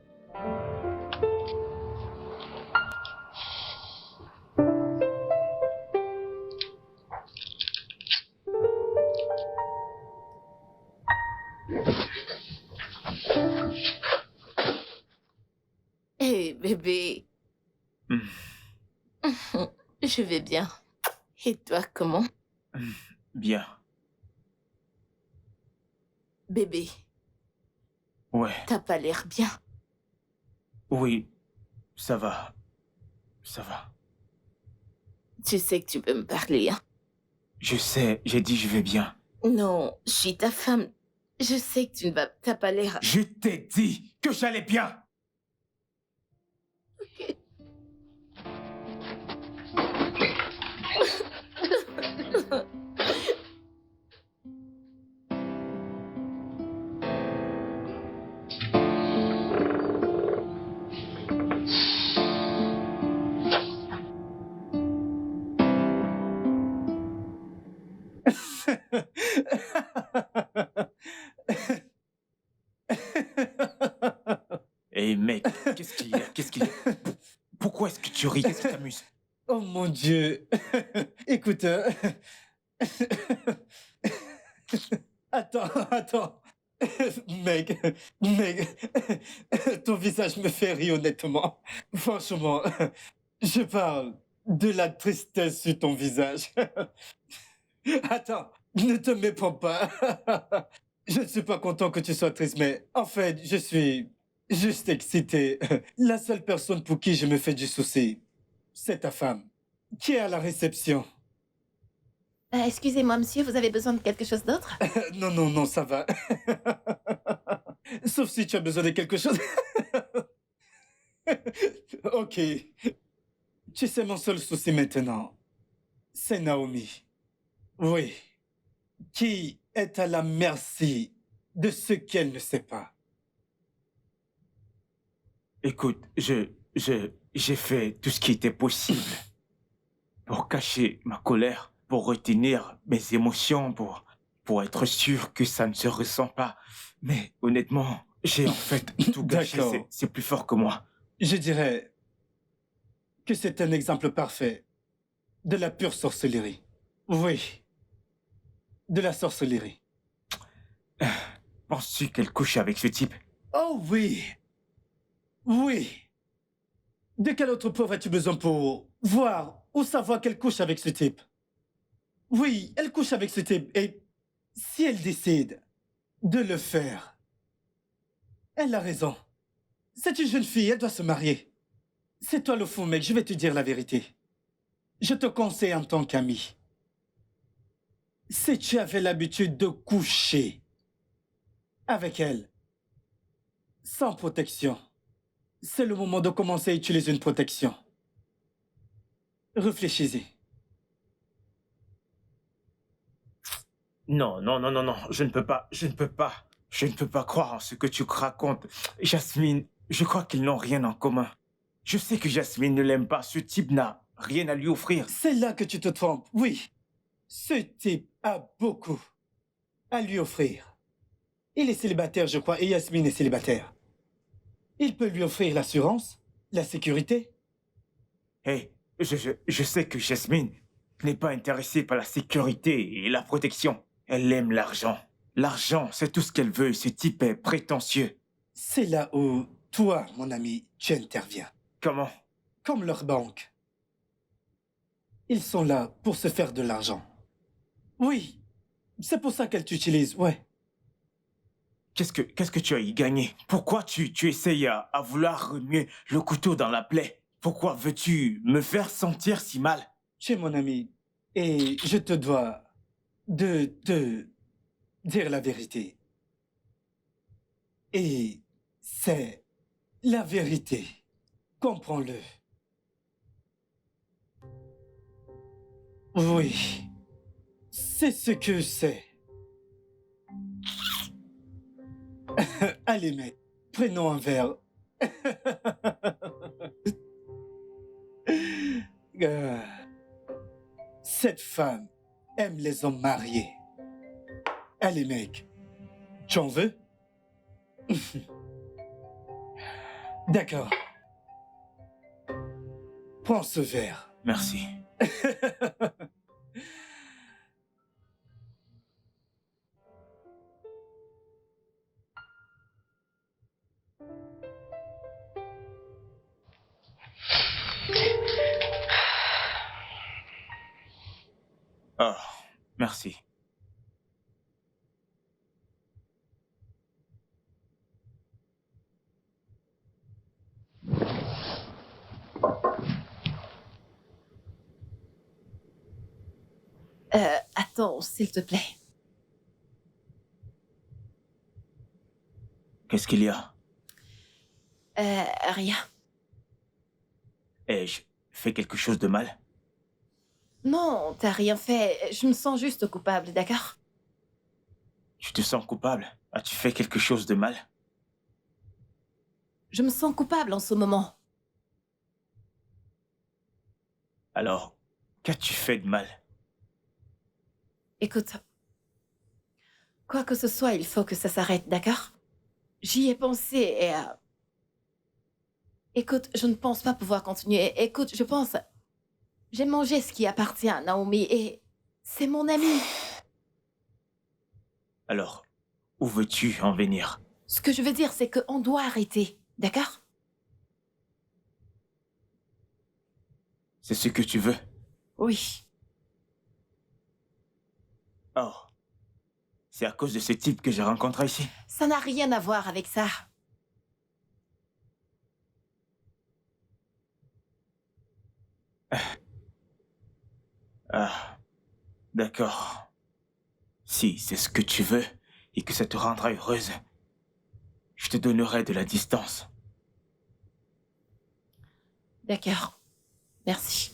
Hé, bébé. Hmm, Je vais bien. Et toi, comment? Bien. Bébé, Ouais. t'as pas l'air bien. Oui. Ça va. Ça va. Tu sais que tu peux me parler, hein? Je sais, j'ai dit je vais bien. Non, je suis ta femme. Je sais que tu ne vas... T'as pas l'air... Je t'ai dit que j'allais bien. Hé mec, qu'est-ce qu'il y a? Qu'est-ce qu'il y a? Pourquoi est-ce que tu ris? Qu'est-ce qui t'amuse? Oh mon Dieu. Écoute. Attends. Mec, ton visage me fait rire honnêtement. Franchement, je parle de la tristesse sur ton visage. Attends, ne te méprends pas. Je ne suis pas content que tu sois triste, mais en fait, je suis juste excité. La seule personne pour qui je me fais du souci, c'est ta femme, qui est à la réception. Excusez-moi, monsieur, vous avez besoin de quelque chose d'autre? Non, ça va. Sauf si tu as besoin de quelque chose. Ok. Tu sais, mon seul souci maintenant, c'est Naomi. Oui. Qui est à la merci de ce qu'elle ne sait pas. Écoute, j'ai fait tout ce qui était possible pour cacher ma colère, pour retenir mes émotions, pour être sûr que ça ne se ressent pas. Mais honnêtement, j'ai en fait tout gâché. D'accord. C'est plus fort que moi. Je dirais que c'est un exemple parfait de la pure sorcellerie. Oui. De la sorcellerie. Penses-tu qu'elle couche avec ce type? Oh oui. Oui. De quelle autre preuve as-tu besoin pour voir ou savoir qu'elle couche avec ce type? Oui, elle couche avec ce type et si elle décide de le faire, elle a raison. C'est une jeune fille, elle doit se marier. C'est toi le fou, mec, je vais te dire la vérité. Je te conseille en tant qu'ami. Si tu avais l'habitude de coucher avec elle, sans protection, c'est le moment de commencer à utiliser une protection. Réfléchis-y. Non, je ne peux pas, je ne peux pas. Je ne peux pas croire en ce que tu racontes. Jasmine, je crois qu'ils n'ont rien en commun. Je sais que Jasmine ne l'aime pas. Ce type n'a rien à lui offrir. C'est là que tu te trompes, oui. Ce type a beaucoup à lui offrir. Il est célibataire, je crois, et Yasmine est célibataire. Il peut lui offrir l'assurance, la sécurité. Hé, je sais que Jasmine n'est pas intéressée par la sécurité et la protection. Elle aime l'argent. L'argent, c'est tout ce qu'elle veut. Ce type est prétentieux. C'est là où, toi, mon ami, tu interviens. Comment? Comme leur banque. Ils sont là pour se faire de l'argent. Oui, c'est pour ça qu'elle t'utilise, ouais. Qu'est-ce que tu as y gagné? Pourquoi tu essayes à vouloir remuer le couteau dans la plaie? Pourquoi veux-tu me faire sentir si mal? Tu es mon ami, et je te dois de te dire la vérité. Et c'est la vérité. Comprends-le. Oui, c'est ce que c'est. Allez, mec, prenons un verre Euh, Cette femme aime les hommes mariés. Allez, mec, tu en veux? D'accord. Prends ce verre. Merci. Oh, merci. Attends, s'il te plaît. Qu'est-ce qu'il y a? Rien. Ai-je fait quelque chose de mal? Non, t'as rien fait. Je me sens juste coupable, d'accord? Tu te sens coupable? As-tu fait quelque chose de mal? Je me sens coupable en ce moment. Alors, qu'as-tu fait de mal? Écoute, quoi que ce soit, il faut que ça s'arrête, d'accord? J'y ai pensé et... Écoute, je ne pense pas pouvoir continuer. Écoute, je pense... J'ai mangé ce qui appartient à Naomi et... C'est mon ami. Alors, où veux-tu en venir? Ce que je veux dire, c'est qu'on doit arrêter, d'accord? C'est ce que tu veux? Oui. Oh. C'est à cause de ce type que j'ai rencontré ici? Ça n'a rien à voir avec ça. Ah, d'accord. Si c'est ce que tu veux et que ça te rendra heureuse, je te donnerai de la distance. D'accord. Merci.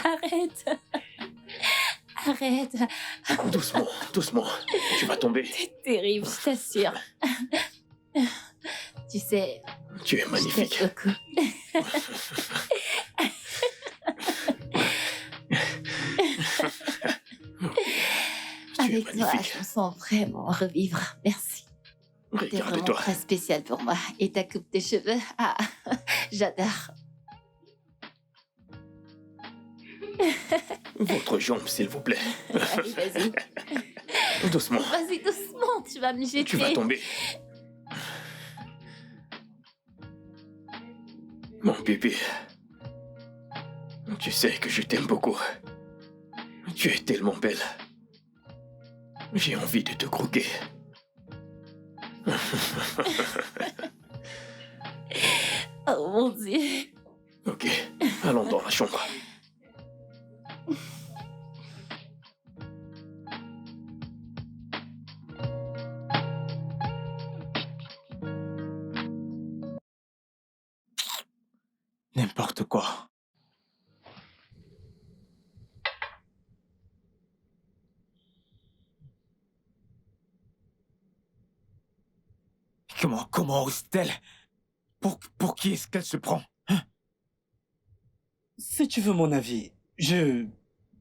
Arrête. Arrête. Doucement, doucement. Tu vas tomber. C'est terrible, je t'assure. Tu sais, Tu es je magnifique. t'aime beaucoup. Tu es Avec toi, magnifique. je me sens vraiment revivre. Merci. T'es vraiment Regarde-toi. très spécial pour moi. Et ta coupe de cheveux, ah, j'adore. Votre jambe, s'il vous plaît. Allez, vas-y. Doucement. Vas-y, doucement, tu vas me jeter. Tu vas tomber. Mon bébé. Tu sais que je t'aime beaucoup. Tu es tellement belle. J'ai envie de te croquer. Oh mon Dieu. Ok, allons dans la chambre. N'importe quoi. Comment ose-t-elle? Pour qui est-ce qu'elle se prend? Hein? Si tu veux mon avis, je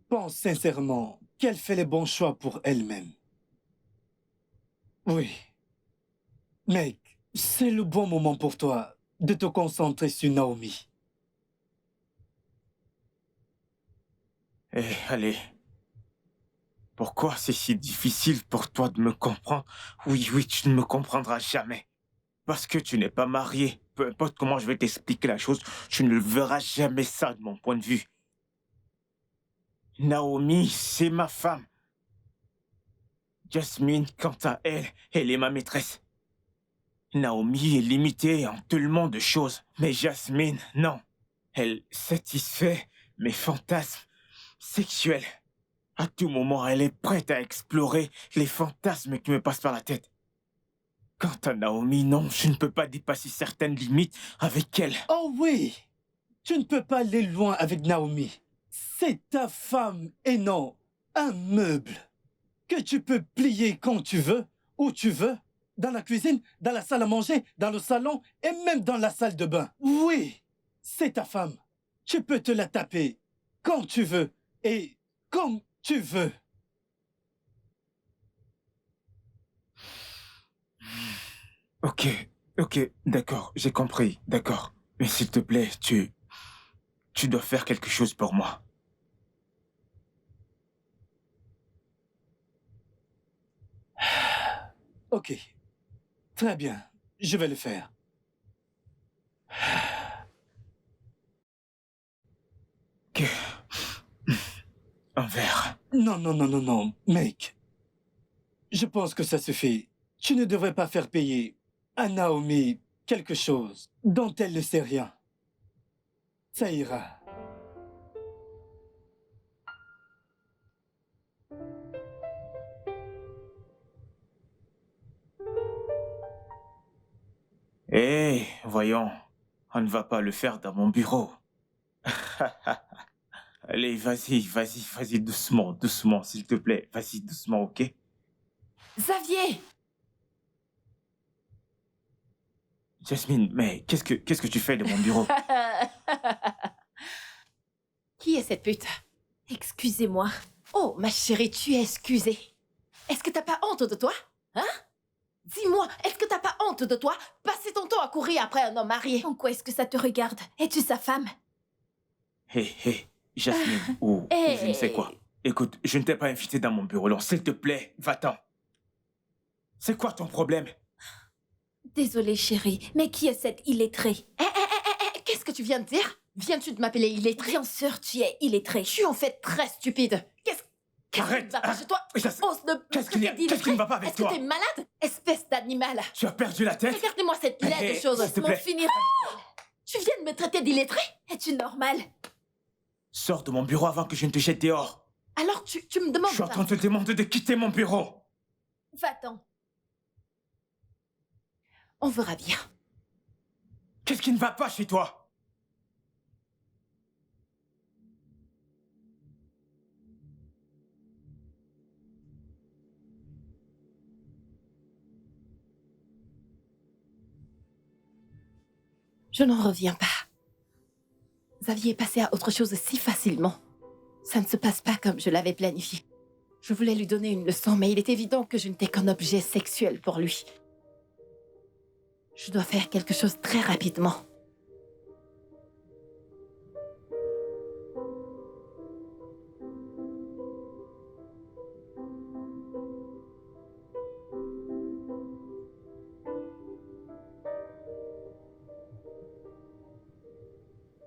pense sincèrement qu'elle fait les bons choix pour elle-même. Oui. Mec, c'est le bon moment pour toi de te concentrer sur Naomi. Eh, allez. Pourquoi c'est si difficile pour toi de me comprendre? Oui, tu ne me comprendras jamais. Parce que tu n'es pas marié. Peu importe comment je vais t'expliquer la chose, tu ne le verras jamais ça de mon point de vue. Naomi, c'est ma femme. Jasmine, quant à elle, elle est ma maîtresse. Naomi est limitée en tellement de choses. Mais Jasmine, non. Elle satisfait mes fantasmes sexuels. À tout moment, elle est prête à explorer les fantasmes qui me passent par la tête. Quant à Naomi, non, je ne peux pas dépasser certaines limites avec elle. Oh oui, tu ne peux pas aller loin avec Naomi. C'est ta femme et non un meuble que tu peux plier quand tu veux, où tu veux, dans la cuisine, dans la salle à manger, dans le salon et même dans la salle de bain. Oui, c'est ta femme. Tu peux te la taper quand tu veux et comme tu veux. Ok, d'accord, j'ai compris, d'accord. Mais s'il te plaît, tu dois faire quelque chose pour moi. Ok, très bien, je vais le faire. Ok. Un verre. Non, non, non, non, non, mec. Je pense que ça suffit. Tu ne devrais pas faire payer à Naomi quelque chose dont elle ne sait rien. Ça ira. Hé, voyons, on ne va pas le faire dans mon bureau. Allez, vas-y, doucement, doucement, s'il te plaît. Vas-y, doucement, ok? Xavier! Jasmine, mais qu'est-ce que tu fais de mon bureau? Qui est cette pute? Excusez-moi. Oh, ma chérie, tu es excusée. Est-ce que t'as pas honte de toi? Hein? Dis-moi, est-ce que t'as pas honte de toi? Passer ton temps à courir après un homme marié. En quoi est-ce que ça te regarde? Es-tu sa femme? Hé, Jasmine, ou je ne sais quoi. Écoute, je ne t'ai pas invité dans mon bureau, alors s'il te plaît, va-t'en. C'est quoi ton problème? Désolée, chérie, mais qui est cette illettrée? Qu'est-ce que tu viens de dire? Viens-tu de m'appeler illettré? Bien sûr, tu es illettrée. Je suis en fait très stupide. Qu'est-ce qui Arrête, ne va pas chez toi? Jas- Ose de Qu'est-ce qui ne va pas avec toi? Est-ce que t'es malade? Espèce d'animal. Tu as perdu la tête? Regardez-moi cette laide Hé, de chose. s'il te Laisse-moi plaît. finir. Tu viens de me traiter d'illettré? Es-tu normale? Sors de mon bureau avant que je ne te jette dehors. Alors tu me demandes... Je suis en train de te demander de quitter mon bureau. Va-t'en. On verra bien. Qu'est-ce qui ne va pas chez toi? Je n'en reviens pas. Xavier est passé à autre chose si facilement. Ça ne se passe pas comme je l'avais planifié. Je voulais lui donner une leçon, mais il est évident que je n'étais qu'un objet sexuel pour lui. Je dois faire quelque chose très rapidement.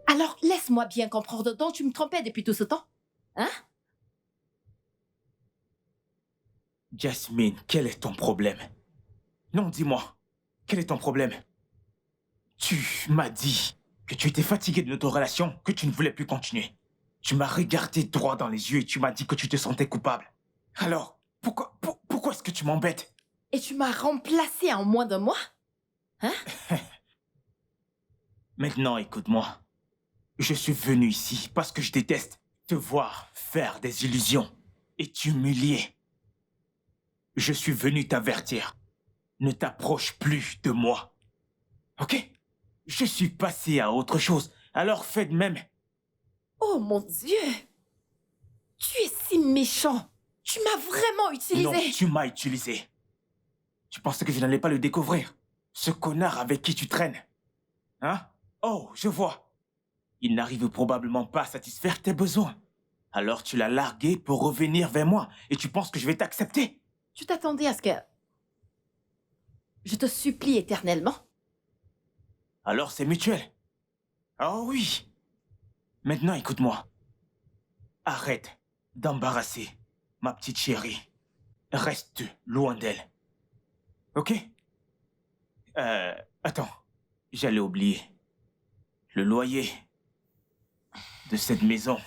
Alors, laisse-moi bien comprendre dont tu me trompais depuis tout ce temps. Hein? Jasmine, quel est ton problème? Non, dis-moi, quel est ton problème? Tu m'as dit que tu étais fatigué de notre relation, que tu ne voulais plus continuer. Tu m'as regardé droit dans les yeux et tu m'as dit que tu te sentais coupable. Alors, pourquoi est-ce que tu m'embêtes? Et tu m'as remplacé en moins de mois? Hein? Maintenant, écoute-moi. Je suis venu ici parce que je déteste te voir faire des illusions et t'humilier. Je suis venu t'avertir. Ne t'approche plus de moi. Ok? Je suis passé à autre chose, alors fais de même. Oh mon Dieu! Tu es si méchant! Tu m'as vraiment utilisé! Non, tu m'as utilisé. Tu pensais que je n'allais pas le découvrir? Ce connard avec qui tu traînes. Hein? Oh, je vois. Il n'arrive probablement pas à satisfaire tes besoins. Alors tu l'as largué pour revenir vers moi et tu penses que je vais t'accepter? Tu t'attendais à ce que... Je te supplie éternellement. Alors c'est mutuel. Oh oui. Maintenant écoute-moi. Arrête d'embarrasser ma petite chérie. Reste loin d'elle. Ok? Attends. J'allais oublier. Le loyer de cette maison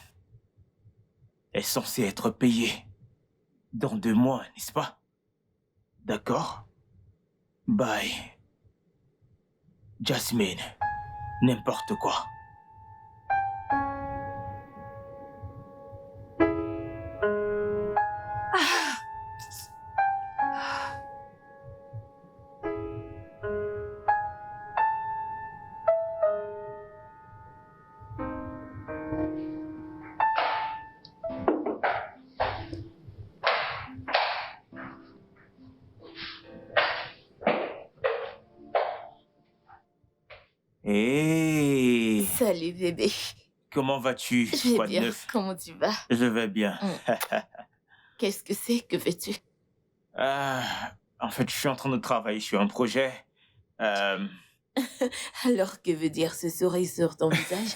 est censé être payé dans 2 mois, n'est-ce pas? D'accord? Bye. Jasmine, n'importe quoi. Hé! Salut bébé. Comment vas-tu? Je vais Quoi de bien. neuf? Comment tu vas? Je vais bien. Qu'est-ce que c'est? Que fais-tu? En fait, je suis en train de travailler sur un projet. Alors que veut dire ce sourire sur ton visage?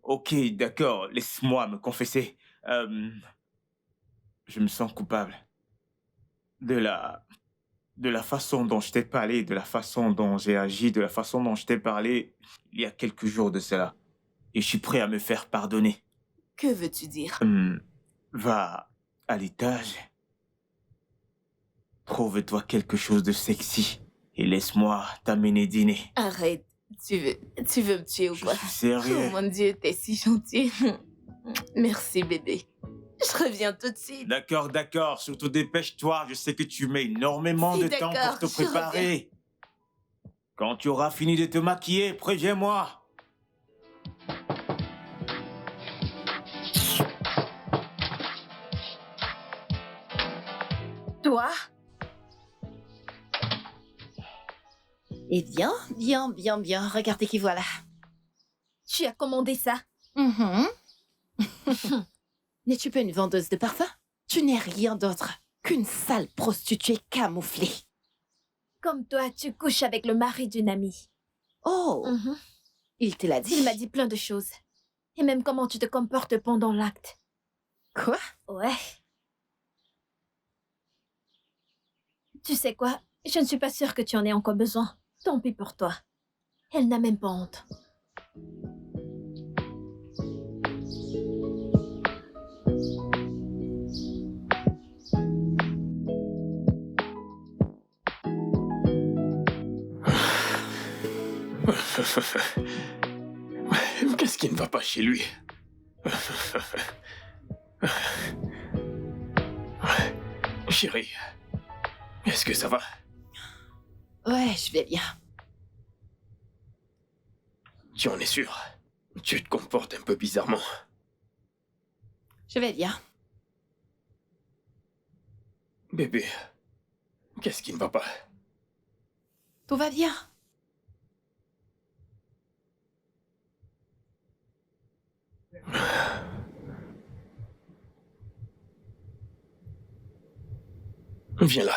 Ok, d'accord, laisse-moi me confesser. Je me sens coupable de la façon dont je t'ai parlé, de la façon dont j'ai agi, de la façon dont je t'ai parlé il y a quelques jours de cela. Et je suis prêt à me faire pardonner. Que veux-tu dire? Va à l'étage. Trouve-toi quelque chose de sexy et laisse-moi t'amener dîner. Arrête. Tu veux me tuer ou Je quoi? suis sérieux. Oh mon Dieu, t'es si gentil. Merci bébé. Je reviens tout de suite. D'accord, d'accord. Surtout dépêche-toi. Je sais que tu mets énormément Si, de temps d'accord, pour te je reviens. préparer. Quand tu auras fini de te maquiller, préviens-moi. Toi? Eh bien, bien. Regardez qui voilà. Tu as commandé ça? Mhm. N'es-tu pas une vendeuse de parfum? Tu n'es rien d'autre qu'une sale prostituée camouflée. Comme toi, tu couches avec le mari d'une amie. Oh, il te l'a dit? Il m'a dit plein de choses. Et même comment tu te comportes pendant l'acte. Quoi? Ouais. Tu sais quoi? Je ne suis pas sûre que tu en aies encore besoin. Tant pis pour toi. Elle n'a même pas honte. Qu'est-ce qui ne va pas chez lui? Chérie, est-ce que ça va? Ouais, je vais bien. Tu en es sûr? Tu te comportes un peu bizarrement. Je vais bien. Bébé, qu'est-ce qui ne va pas? Tout va bien. Viens là.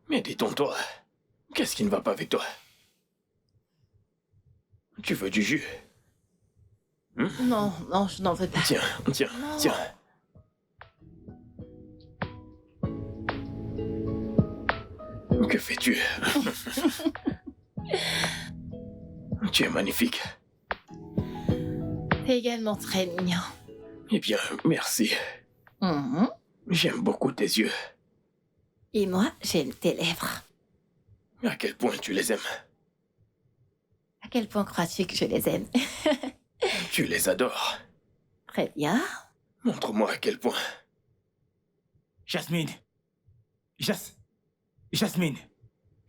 Mais détends-toi. Qu'est-ce qui ne va pas avec toi? Tu veux du jus? Non, je n'en veux pas. Tiens. Non. Que fais-tu? Tu es magnifique. T'es également très mignon. Eh bien, merci. Mhm. J'aime beaucoup tes yeux. Et moi, j'aime tes lèvres. À quel point tu les aimes? À quel point crois-tu que je les aime? Tu les adores. Très bien. Montre-moi à quel point. Jasmine. Jasmine.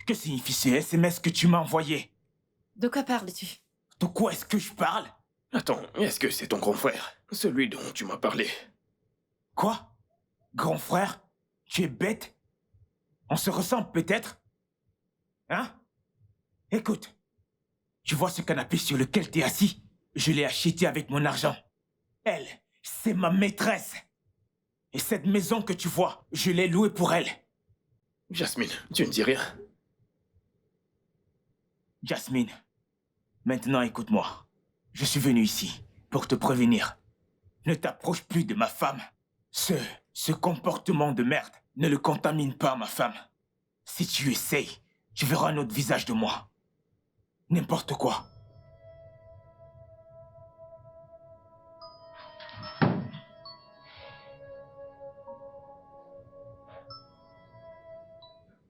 Que signifie ces SMS que tu m'as envoyés? De quoi parles-tu? De quoi est-ce que je parle? Attends, est-ce que c'est ton grand frère? Celui dont tu m'as parlé? Quoi? Grand frère? Tu es bête? On se ressemble peut-être? Hein? Écoute, tu vois ce canapé sur lequel t'es assis? Je l'ai acheté avec mon argent. Elle, c'est ma maîtresse. Et cette maison que tu vois, je l'ai louée pour elle. Jasmine, tu ne dis rien? Jasmine, maintenant écoute-moi. Je suis venu ici pour te prévenir. Ne t'approche plus de ma femme. Ce comportement de merde ne le contamine pas, ma femme. Si tu essayes, tu verras un autre visage de moi. N'importe quoi.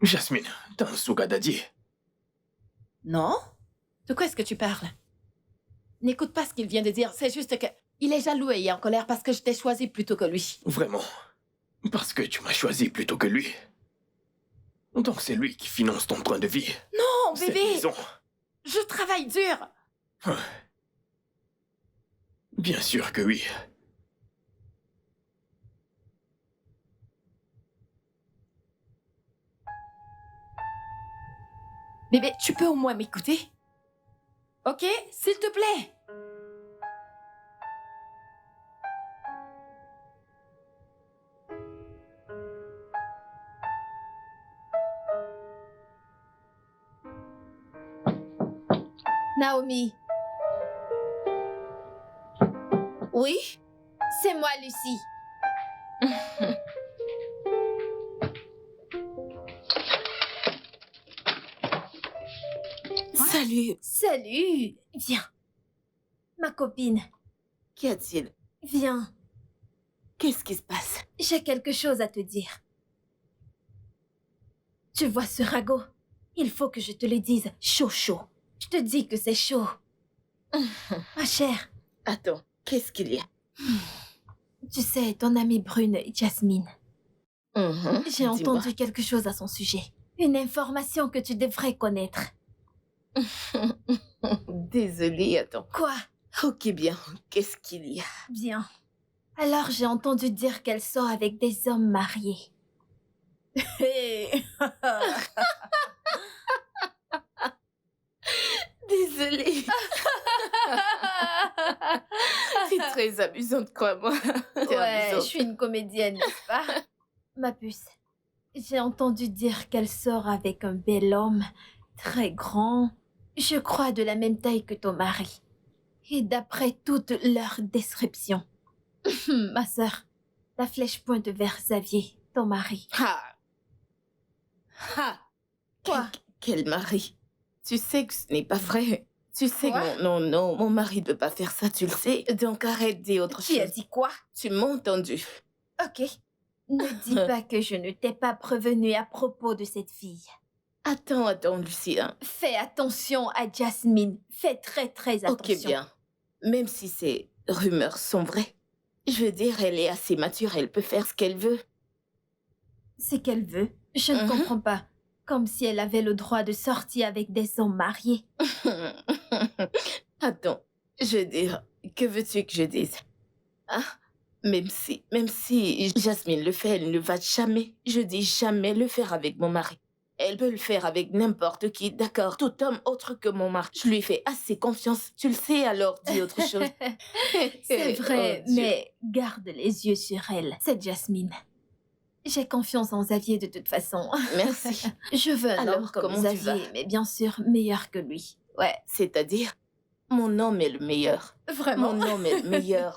Jasmine, t'as un souga daddy. Non? De quoi est-ce que tu parles? N'écoute pas ce qu'il vient de dire, c'est juste que... Il est jaloux et en colère parce que je t'ai choisi plutôt que lui. Vraiment. Parce que tu m'as choisi plutôt que lui. Donc c'est lui qui finance ton train de vie. Non, Cette bébé! maison. Je travaille dur! Bien sûr que oui. Bébé, tu peux au moins m'écouter? Ok? S'il te plaît! Naomi, Oui? c'est moi, Lucie. Salut. Salut. Viens. Ma copine, Qu'y a-t-il? viens. Qu'est-ce qui se passe? J'ai quelque chose à te dire. Tu vois ce ragot? Il faut que je te le dise chaud chaud. Je te dis que c'est chaud. Ma chère, Attends, qu'est-ce qu'il y a? tu sais, ton amie brune, Jasmine. J'ai Dis-moi. entendu quelque chose à son sujet. Une information que tu devrais connaître. Désolée, attends. Quoi? Ok, bien. Qu'est-ce qu'il y a? Bien. Alors j'ai entendu dire qu'elle sort avec des hommes mariés. Désolée. C'est très amusante, crois-moi. T'es Ouais, je amusante. suis une comédienne, n'est-ce pas? Ma puce, j'ai entendu dire qu'elle sort avec un bel homme, très grand, je crois de la même taille que ton mari. Et d'après toutes leurs descriptions, ma sœur, la flèche pointe vers Xavier, ton mari. Ha! Ha! Quoi? Quel mari? Tu sais que ce n'est pas vrai. Tu sais Quoi? que non, mon mari ne peut pas faire ça, tu le sais. Donc arrête, dis autre Qui a chose. dit quoi? Tu m'as entendu. Ok. Ne dis pas que je ne t'ai pas prévenu à propos de cette fille. Attends, Lucien. Fais attention à Jasmine. Fais très très attention. Ok, bien. Même si ces rumeurs sont vraies, je veux dire, elle est assez mature, elle peut faire ce qu'elle veut. C'est qu'elle veut. Je ne Mhm. comprends pas. Comme si elle avait le droit de sortir avec des hommes mariés. Attends, je veux dire, que veux-tu que je dise? Hein? Même si Jasmine le fait, elle ne va jamais, je dis jamais le faire avec mon mari. Elle peut le faire avec n'importe qui, d'accord, tout homme autre que mon mari. Je lui fais assez confiance, tu le sais, alors dis autre chose. C'est vrai, Oh, Dieu. mais garde les yeux sur elle. C'est Jasmine. J'ai confiance en Xavier de toute façon. Merci. Je veux un Alors, homme comme comment tu Xavier, vas? mais bien sûr meilleur que lui. Ouais, C'est-à-dire, mon homme est le meilleur. vraiment. Mon homme est le meilleur.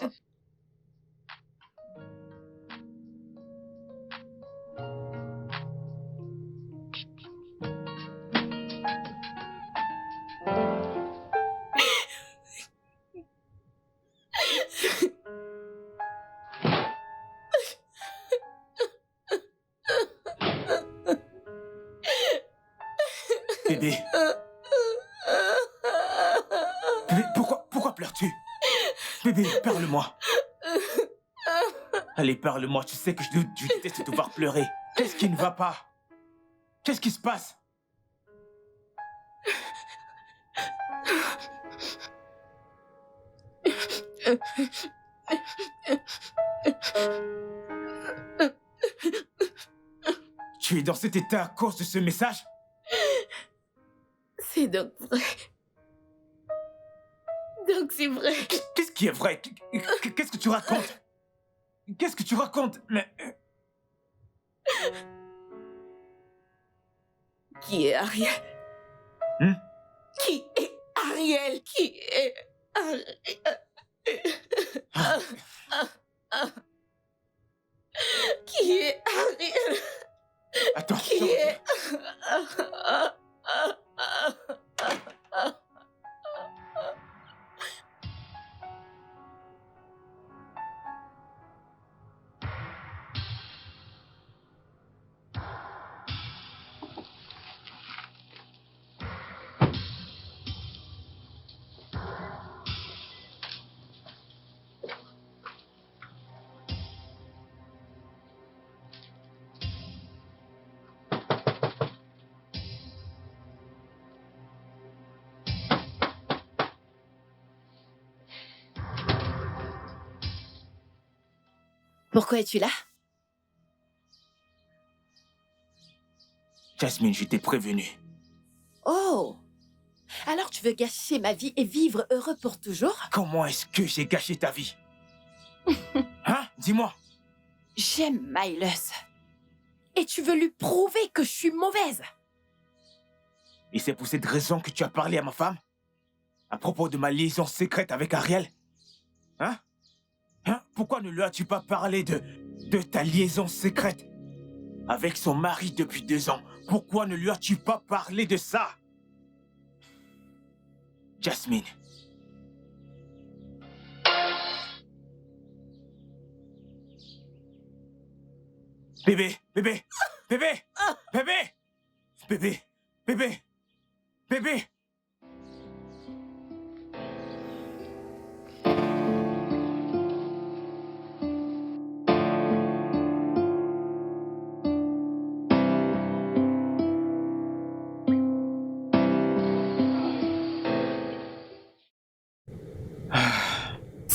Bébé. Bébé, pourquoi pleures-tu? Bébé, parle-moi. Allez, parle-moi. Tu sais que je déteste te voir pleurer. Qu'est-ce qui ne va pas? Qu'est-ce qui se passe? Tu es dans cet état à cause de ce message? C'est donc vrai. Donc c'est vrai. Qu'est-ce qui est vrai? Qu'est-ce que tu racontes? Qu'est-ce que tu racontes? Mais... Qui est Ariel? Hmm? Qui est Ariel? Qui est Ariel? Qui est Ariel? Attends. Qui est... Pourquoi es-tu là? Jasmine, je t'ai prévenu. Oh! Alors tu veux gâcher ma vie et vivre heureux pour toujours? Comment est-ce que j'ai gâché ta vie? Hein? Dis-moi. J'aime Miles. Et tu veux lui prouver que je suis mauvaise? Et c'est pour cette raison que tu as parlé à ma femme? À propos de ma liaison secrète avec Ariel? Hein? Hein? Pourquoi ne lui as-tu pas parlé de ta liaison secrète avec son mari depuis 2 ans? Pourquoi ne lui as-tu pas parlé de ça? Jasmine. Bébé, bébé, bébé, bébé, bébé, bébé, bébé.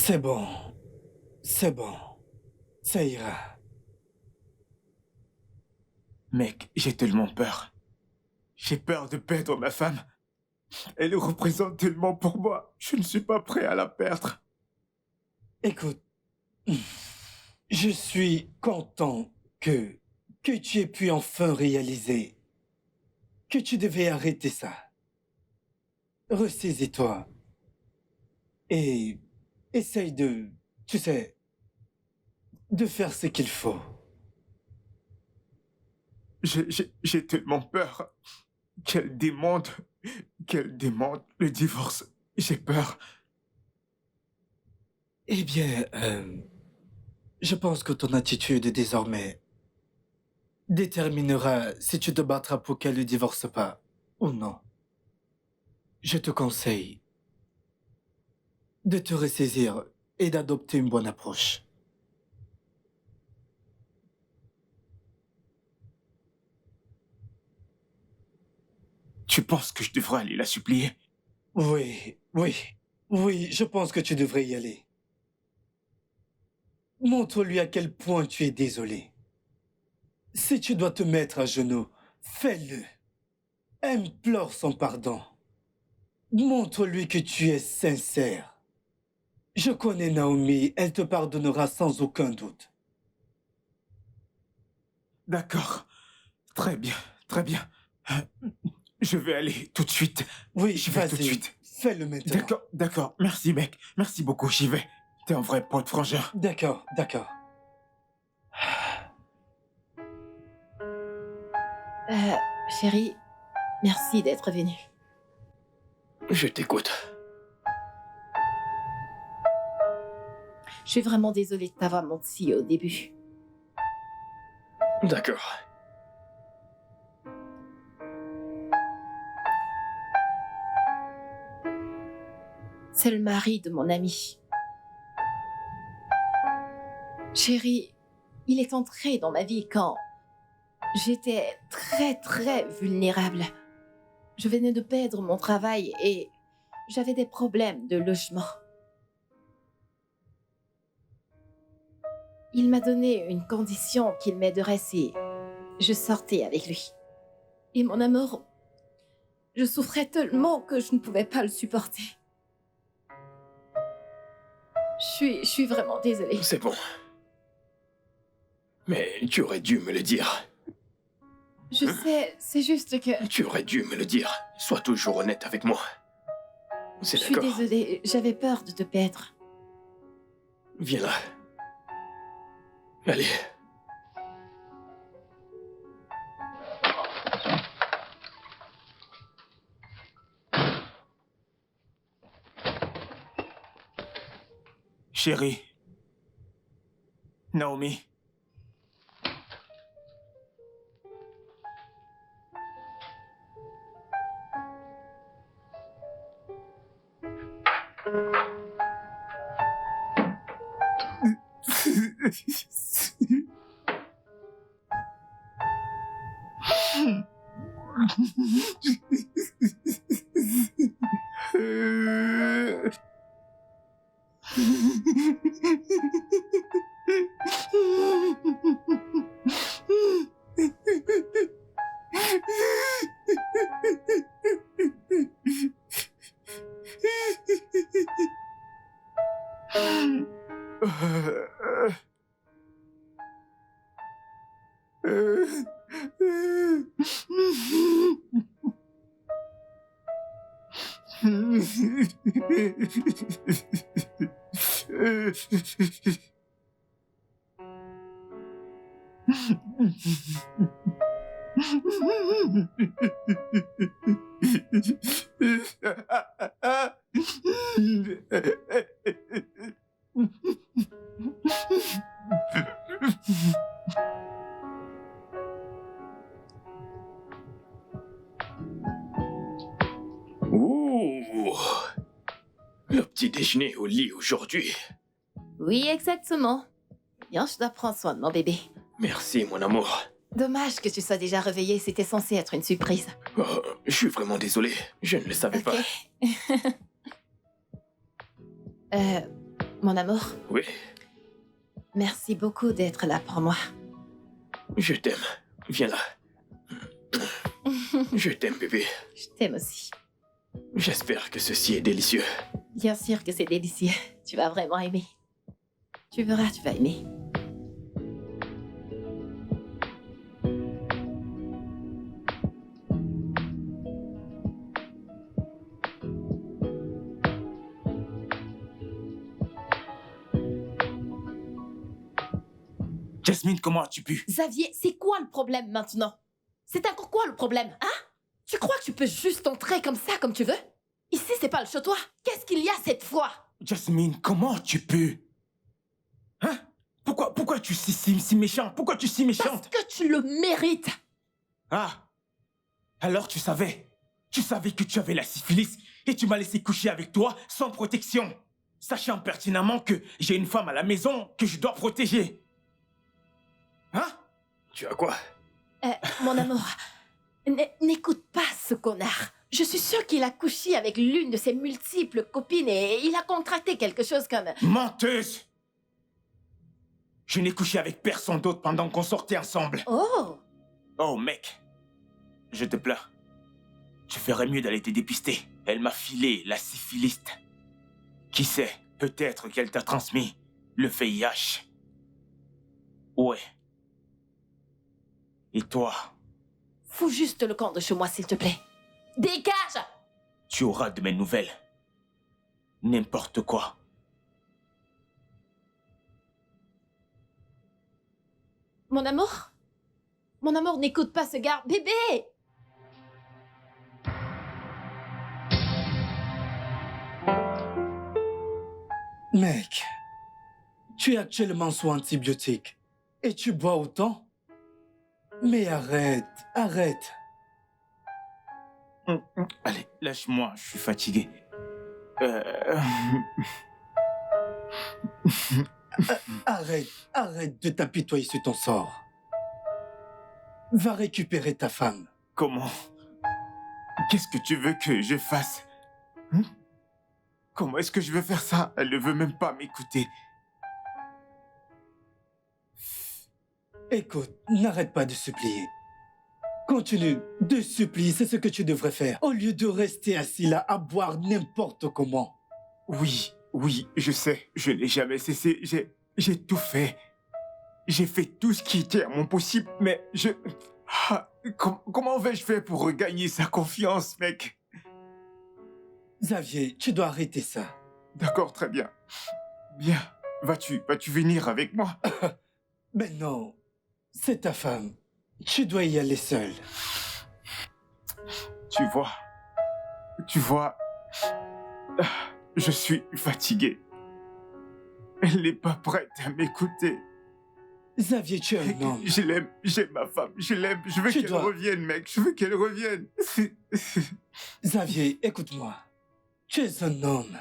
C'est bon. C'est bon. Ça ira. Mec, j'ai tellement peur. J'ai peur de perdre ma femme. Elle représente tellement pour moi. Je ne suis pas prêt à la perdre. Écoute, je suis content que tu aies pu enfin réaliser que tu devais arrêter ça. Ressaisis-toi et essaye de, tu sais, de faire ce qu'il faut. J'ai tellement peur qu'elle demande le divorce. J'ai peur. Eh bien, je pense que ton attitude désormais déterminera si tu te battras pour qu'elle ne divorce pas ou non. Je te conseille de te ressaisir et d'adopter une bonne approche. Tu penses que je devrais aller la supplier? Oui, je pense que tu devrais y aller. Montre-lui à quel point tu es désolé. Si tu dois te mettre à genoux, fais-le. Implore son pardon. Montre-lui que tu es sincère. Je connais Naomi, elle te pardonnera sans aucun doute. D'accord. Très bien, très bien. Je vais aller tout de suite. Oui, J'y vais tout de vas-y, suite. fais-le maintenant. D'accord, d'accord. Merci, mec. Merci beaucoup, j'y vais. T'es un vrai pote frangin. D'accord. Chérie, merci d'être venue. Je t'écoute. Je suis vraiment désolée de t'avoir menti au début. D'accord. C'est le mari de mon ami. Chérie, il est entré dans ma vie quand j'étais très vulnérable. Je venais de perdre mon travail et j'avais des problèmes de logement. Il m'a donné une condition qu'il m'aiderait si je sortais avec lui. Et mon amour, je souffrais tellement que je ne pouvais pas le supporter. Je suis vraiment désolée. C'est bon. Mais tu aurais dû me le dire. Je sais, c'est juste que... Tu aurais dû me le dire. Sois toujours honnête avec moi. C'est Je suis d'accord. désolée, j'avais peur de te perdre. Viens là. Allez. Chérie. Naomi. Ouh, le petit déjeuner au lit aujourd'hui. Oui, exactement. Bien, je dois prendre soin de mon bébé. Merci, mon amour. Dommage que tu sois déjà réveillé, c'était censé être une surprise. Oh, je suis vraiment désolé. Je ne le savais pas. Mon amour, Oui, merci beaucoup d'être là pour moi. je t'aime. Viens là. Je t'aime, bébé. Je t'aime aussi. J'espère que ceci est délicieux. Bien sûr que c'est délicieux. Tu vas vraiment aimer. Tu verras, tu vas aimer. Jasmine, comment as-tu pu? Xavier, c'est quoi le problème maintenant? C'est encore quoi le problème, hein? Tu crois que tu peux juste entrer comme ça, comme tu veux? Ici, c'est pas le chez-toi. Qu'est-ce qu'il y a cette fois? Jasmine, comment tu peux? Hein? Pourquoi tu es si méchant? Pourquoi tu es si Parce méchante? que tu le mérites. Ah! Alors tu savais que tu avais la syphilis et tu m'as laissé coucher avec toi sans protection, sachant pertinemment que j'ai une femme à la maison que je dois protéger. Hein? Tu as quoi? Mon amour, n'écoute pas ce connard. Je suis sûre qu'il a couché avec l'une de ses multiples copines et il a contracté quelque chose comme... Menteuse! Je n'ai couché avec personne d'autre pendant qu'on sortait ensemble. Oh! Oh mec, je te plains. Tu ferais mieux d'aller te dépister. Elle m'a filé la syphilis. Qui sait, peut-être qu'elle t'a transmis le VIH. Ouais. Et toi, Fous juste le camp de chez moi, s'il te plaît. Dégage! tu auras de mes nouvelles. N'importe quoi. Mon amour? Mon amour, n'écoute pas ce gars. Bébé! Mec, tu es actuellement sous antibiotiques et tu bois autant? Mais arrête. Allez, lâche-moi, je suis fatigué. Arrête de t'apitoyer sur ton sort. Va récupérer ta femme. Comment? Qu'est-ce que tu veux que je fasse? Hein? Comment est-ce que je vais faire ça? Elle ne veut même pas m'écouter. Écoute, n'arrête pas de supplier. Continue de supplier, c'est ce que tu devrais faire. Au lieu de rester assis là à boire n'importe comment. Oui, je sais. Je n'ai jamais cessé. J'ai tout fait. J'ai fait tout ce qui était à mon possible, mais je... Ah, comment vais-je faire pour regagner sa confiance, mec? Xavier, tu dois arrêter ça. D'accord, très bien. Bien. Vas-tu venir avec moi? Mais non, c'est ta femme. Tu dois y aller seul. Tu vois, ah, je suis fatigué. Elle n'est pas prête à m'écouter. Xavier, tu es un homme. Je l'aime, j'aime ma femme, je l'aime, je veux qu'elle revienne, mec, je veux qu'elle revienne. Xavier, écoute-moi. Tu es un homme.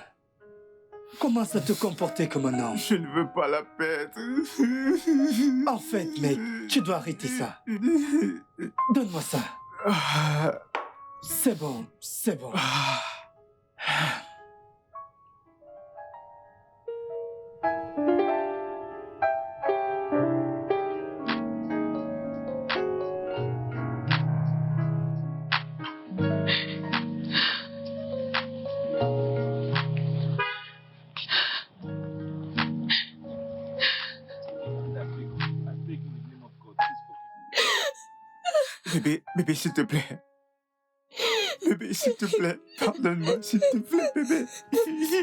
Commence à te comporter comme un homme. Je ne veux pas la perdre. En fait, mec, tu dois arrêter ça. Donne-moi ça. Ah, C'est bon. ah. Bébé, s'il te plaît. Bébé, s'il te plaît, pardonne-moi, s'il te plaît, bébé.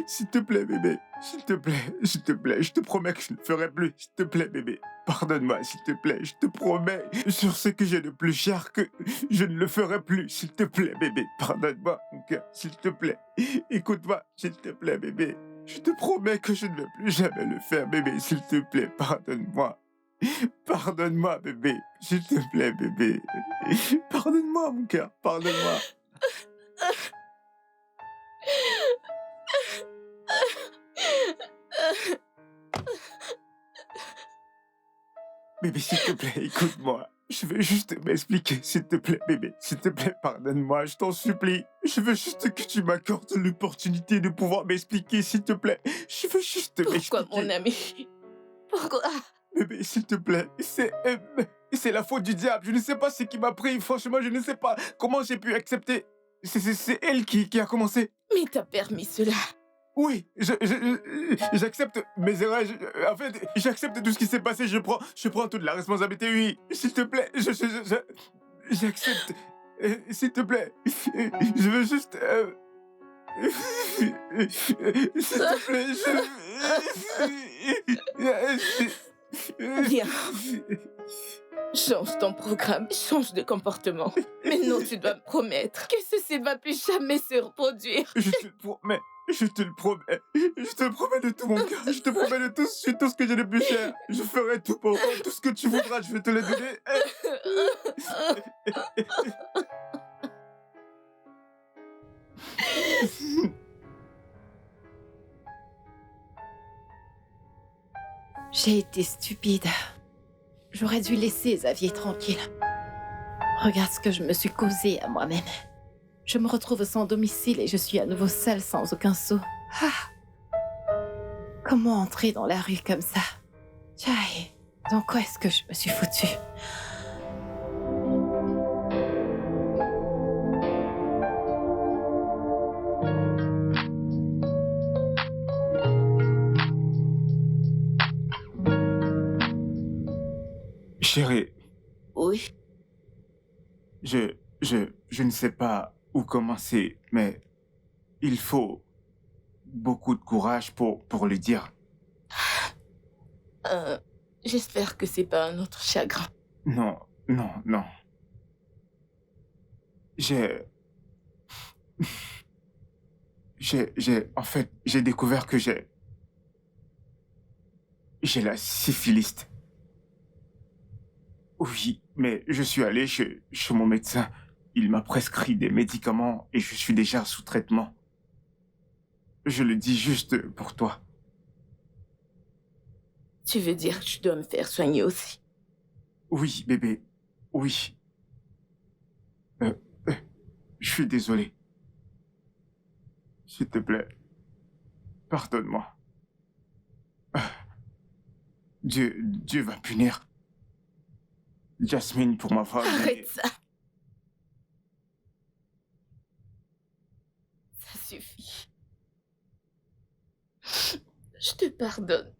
S'il te plaît, bébé. S'il te plaît, s'il te plaît. Je te promets que je ne le ferai plus. S'il te plaît, bébé. Pardonne-moi, s'il te plaît. Je te promets sur ce que j'ai de plus cher que je ne le ferai plus. S'il te plaît, bébé. Pardonne-moi, mon cœur. S'il te plaît. Écoute-moi, s'il te plaît, bébé. Je te promets que je ne vais plus jamais le faire, bébé. S'il te plaît, pardonne-moi. Pardonne-moi, bébé. S'il te plaît, bébé. Pardonne-moi, mon cœur. Pardonne-moi. Bébé, s'il te plaît, écoute-moi. Je veux juste m'expliquer, s'il te plaît, bébé. S'il te plaît, pardonne-moi, je t'en supplie. Je veux juste que tu m'accordes l'opportunité de pouvoir m'expliquer, s'il te plaît. Je veux juste m'expliquer. Pourquoi, mon ami? Pourquoi? Bébé, s'il te plaît, c'est la faute du diable. Je ne sais pas ce qui m'a pris. Franchement, je ne sais pas comment j'ai pu accepter. C'est elle qui a commencé. Mais t'as permis cela. Oui, j'accepte mes erreurs. En fait, j'accepte tout ce qui s'est passé. Je prends toute la responsabilité. Oui, s'il te plaît, j'accepte. S'il te plaît, je veux juste. S'il te plaît, Viens. Change ton programme, change de comportement. Mais non, tu dois me promettre que ceci ne va plus jamais se reproduire. Je te le promets. Je te le promets. Je te le promets de tout mon cœur. Je te promets de tout ce que j'ai de plus cher. Je ferai tout pour toi. Tout ce que tu voudras, je vais te le donner. J'ai été stupide. J'aurais dû laisser Xavier tranquille. Regarde ce que je me suis causé à moi-même. Je me retrouve sans domicile et je suis à nouveau seule sans aucun sou. Ah. Comment entrer dans la rue comme ça? Tchaï, dans quoi est-ce que je me suis foutue? Chérie, Oui, je ne sais pas où commencer, mais il faut beaucoup de courage pour le dire. j'espère que c'est pas un autre chagrin. Non, non, non. En fait, j'ai découvert que j'ai la syphilis. Oui, mais je suis allé chez mon médecin. Il m'a prescrit des médicaments et je suis déjà sous traitement. Je le dis juste pour toi. Tu veux dire que je dois me faire soigner aussi? Oui, bébé. Oui. Je suis désolé. S'il te plaît, pardonne-moi. Dieu va punir Jasmine pour m'avoir donné- Arrête ça. Ça suffit. Je te pardonne.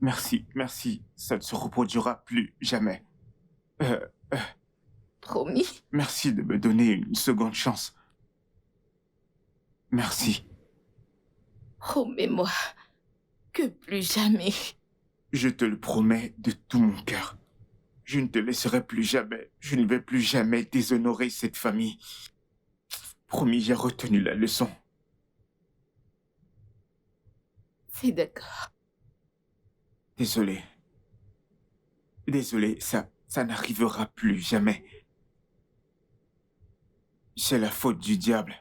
Merci, merci. Ça ne se reproduira plus jamais. Promis. Merci de me donner une seconde chance. Merci. Promets-moi que plus jamais. Je te le promets de tout mon cœur. Je ne te laisserai plus jamais. Je ne vais plus jamais déshonorer cette famille. Promis, j'ai retenu la leçon. C'est d'accord. Désolé. Désolé, ça n'arrivera plus jamais. C'est la faute du diable.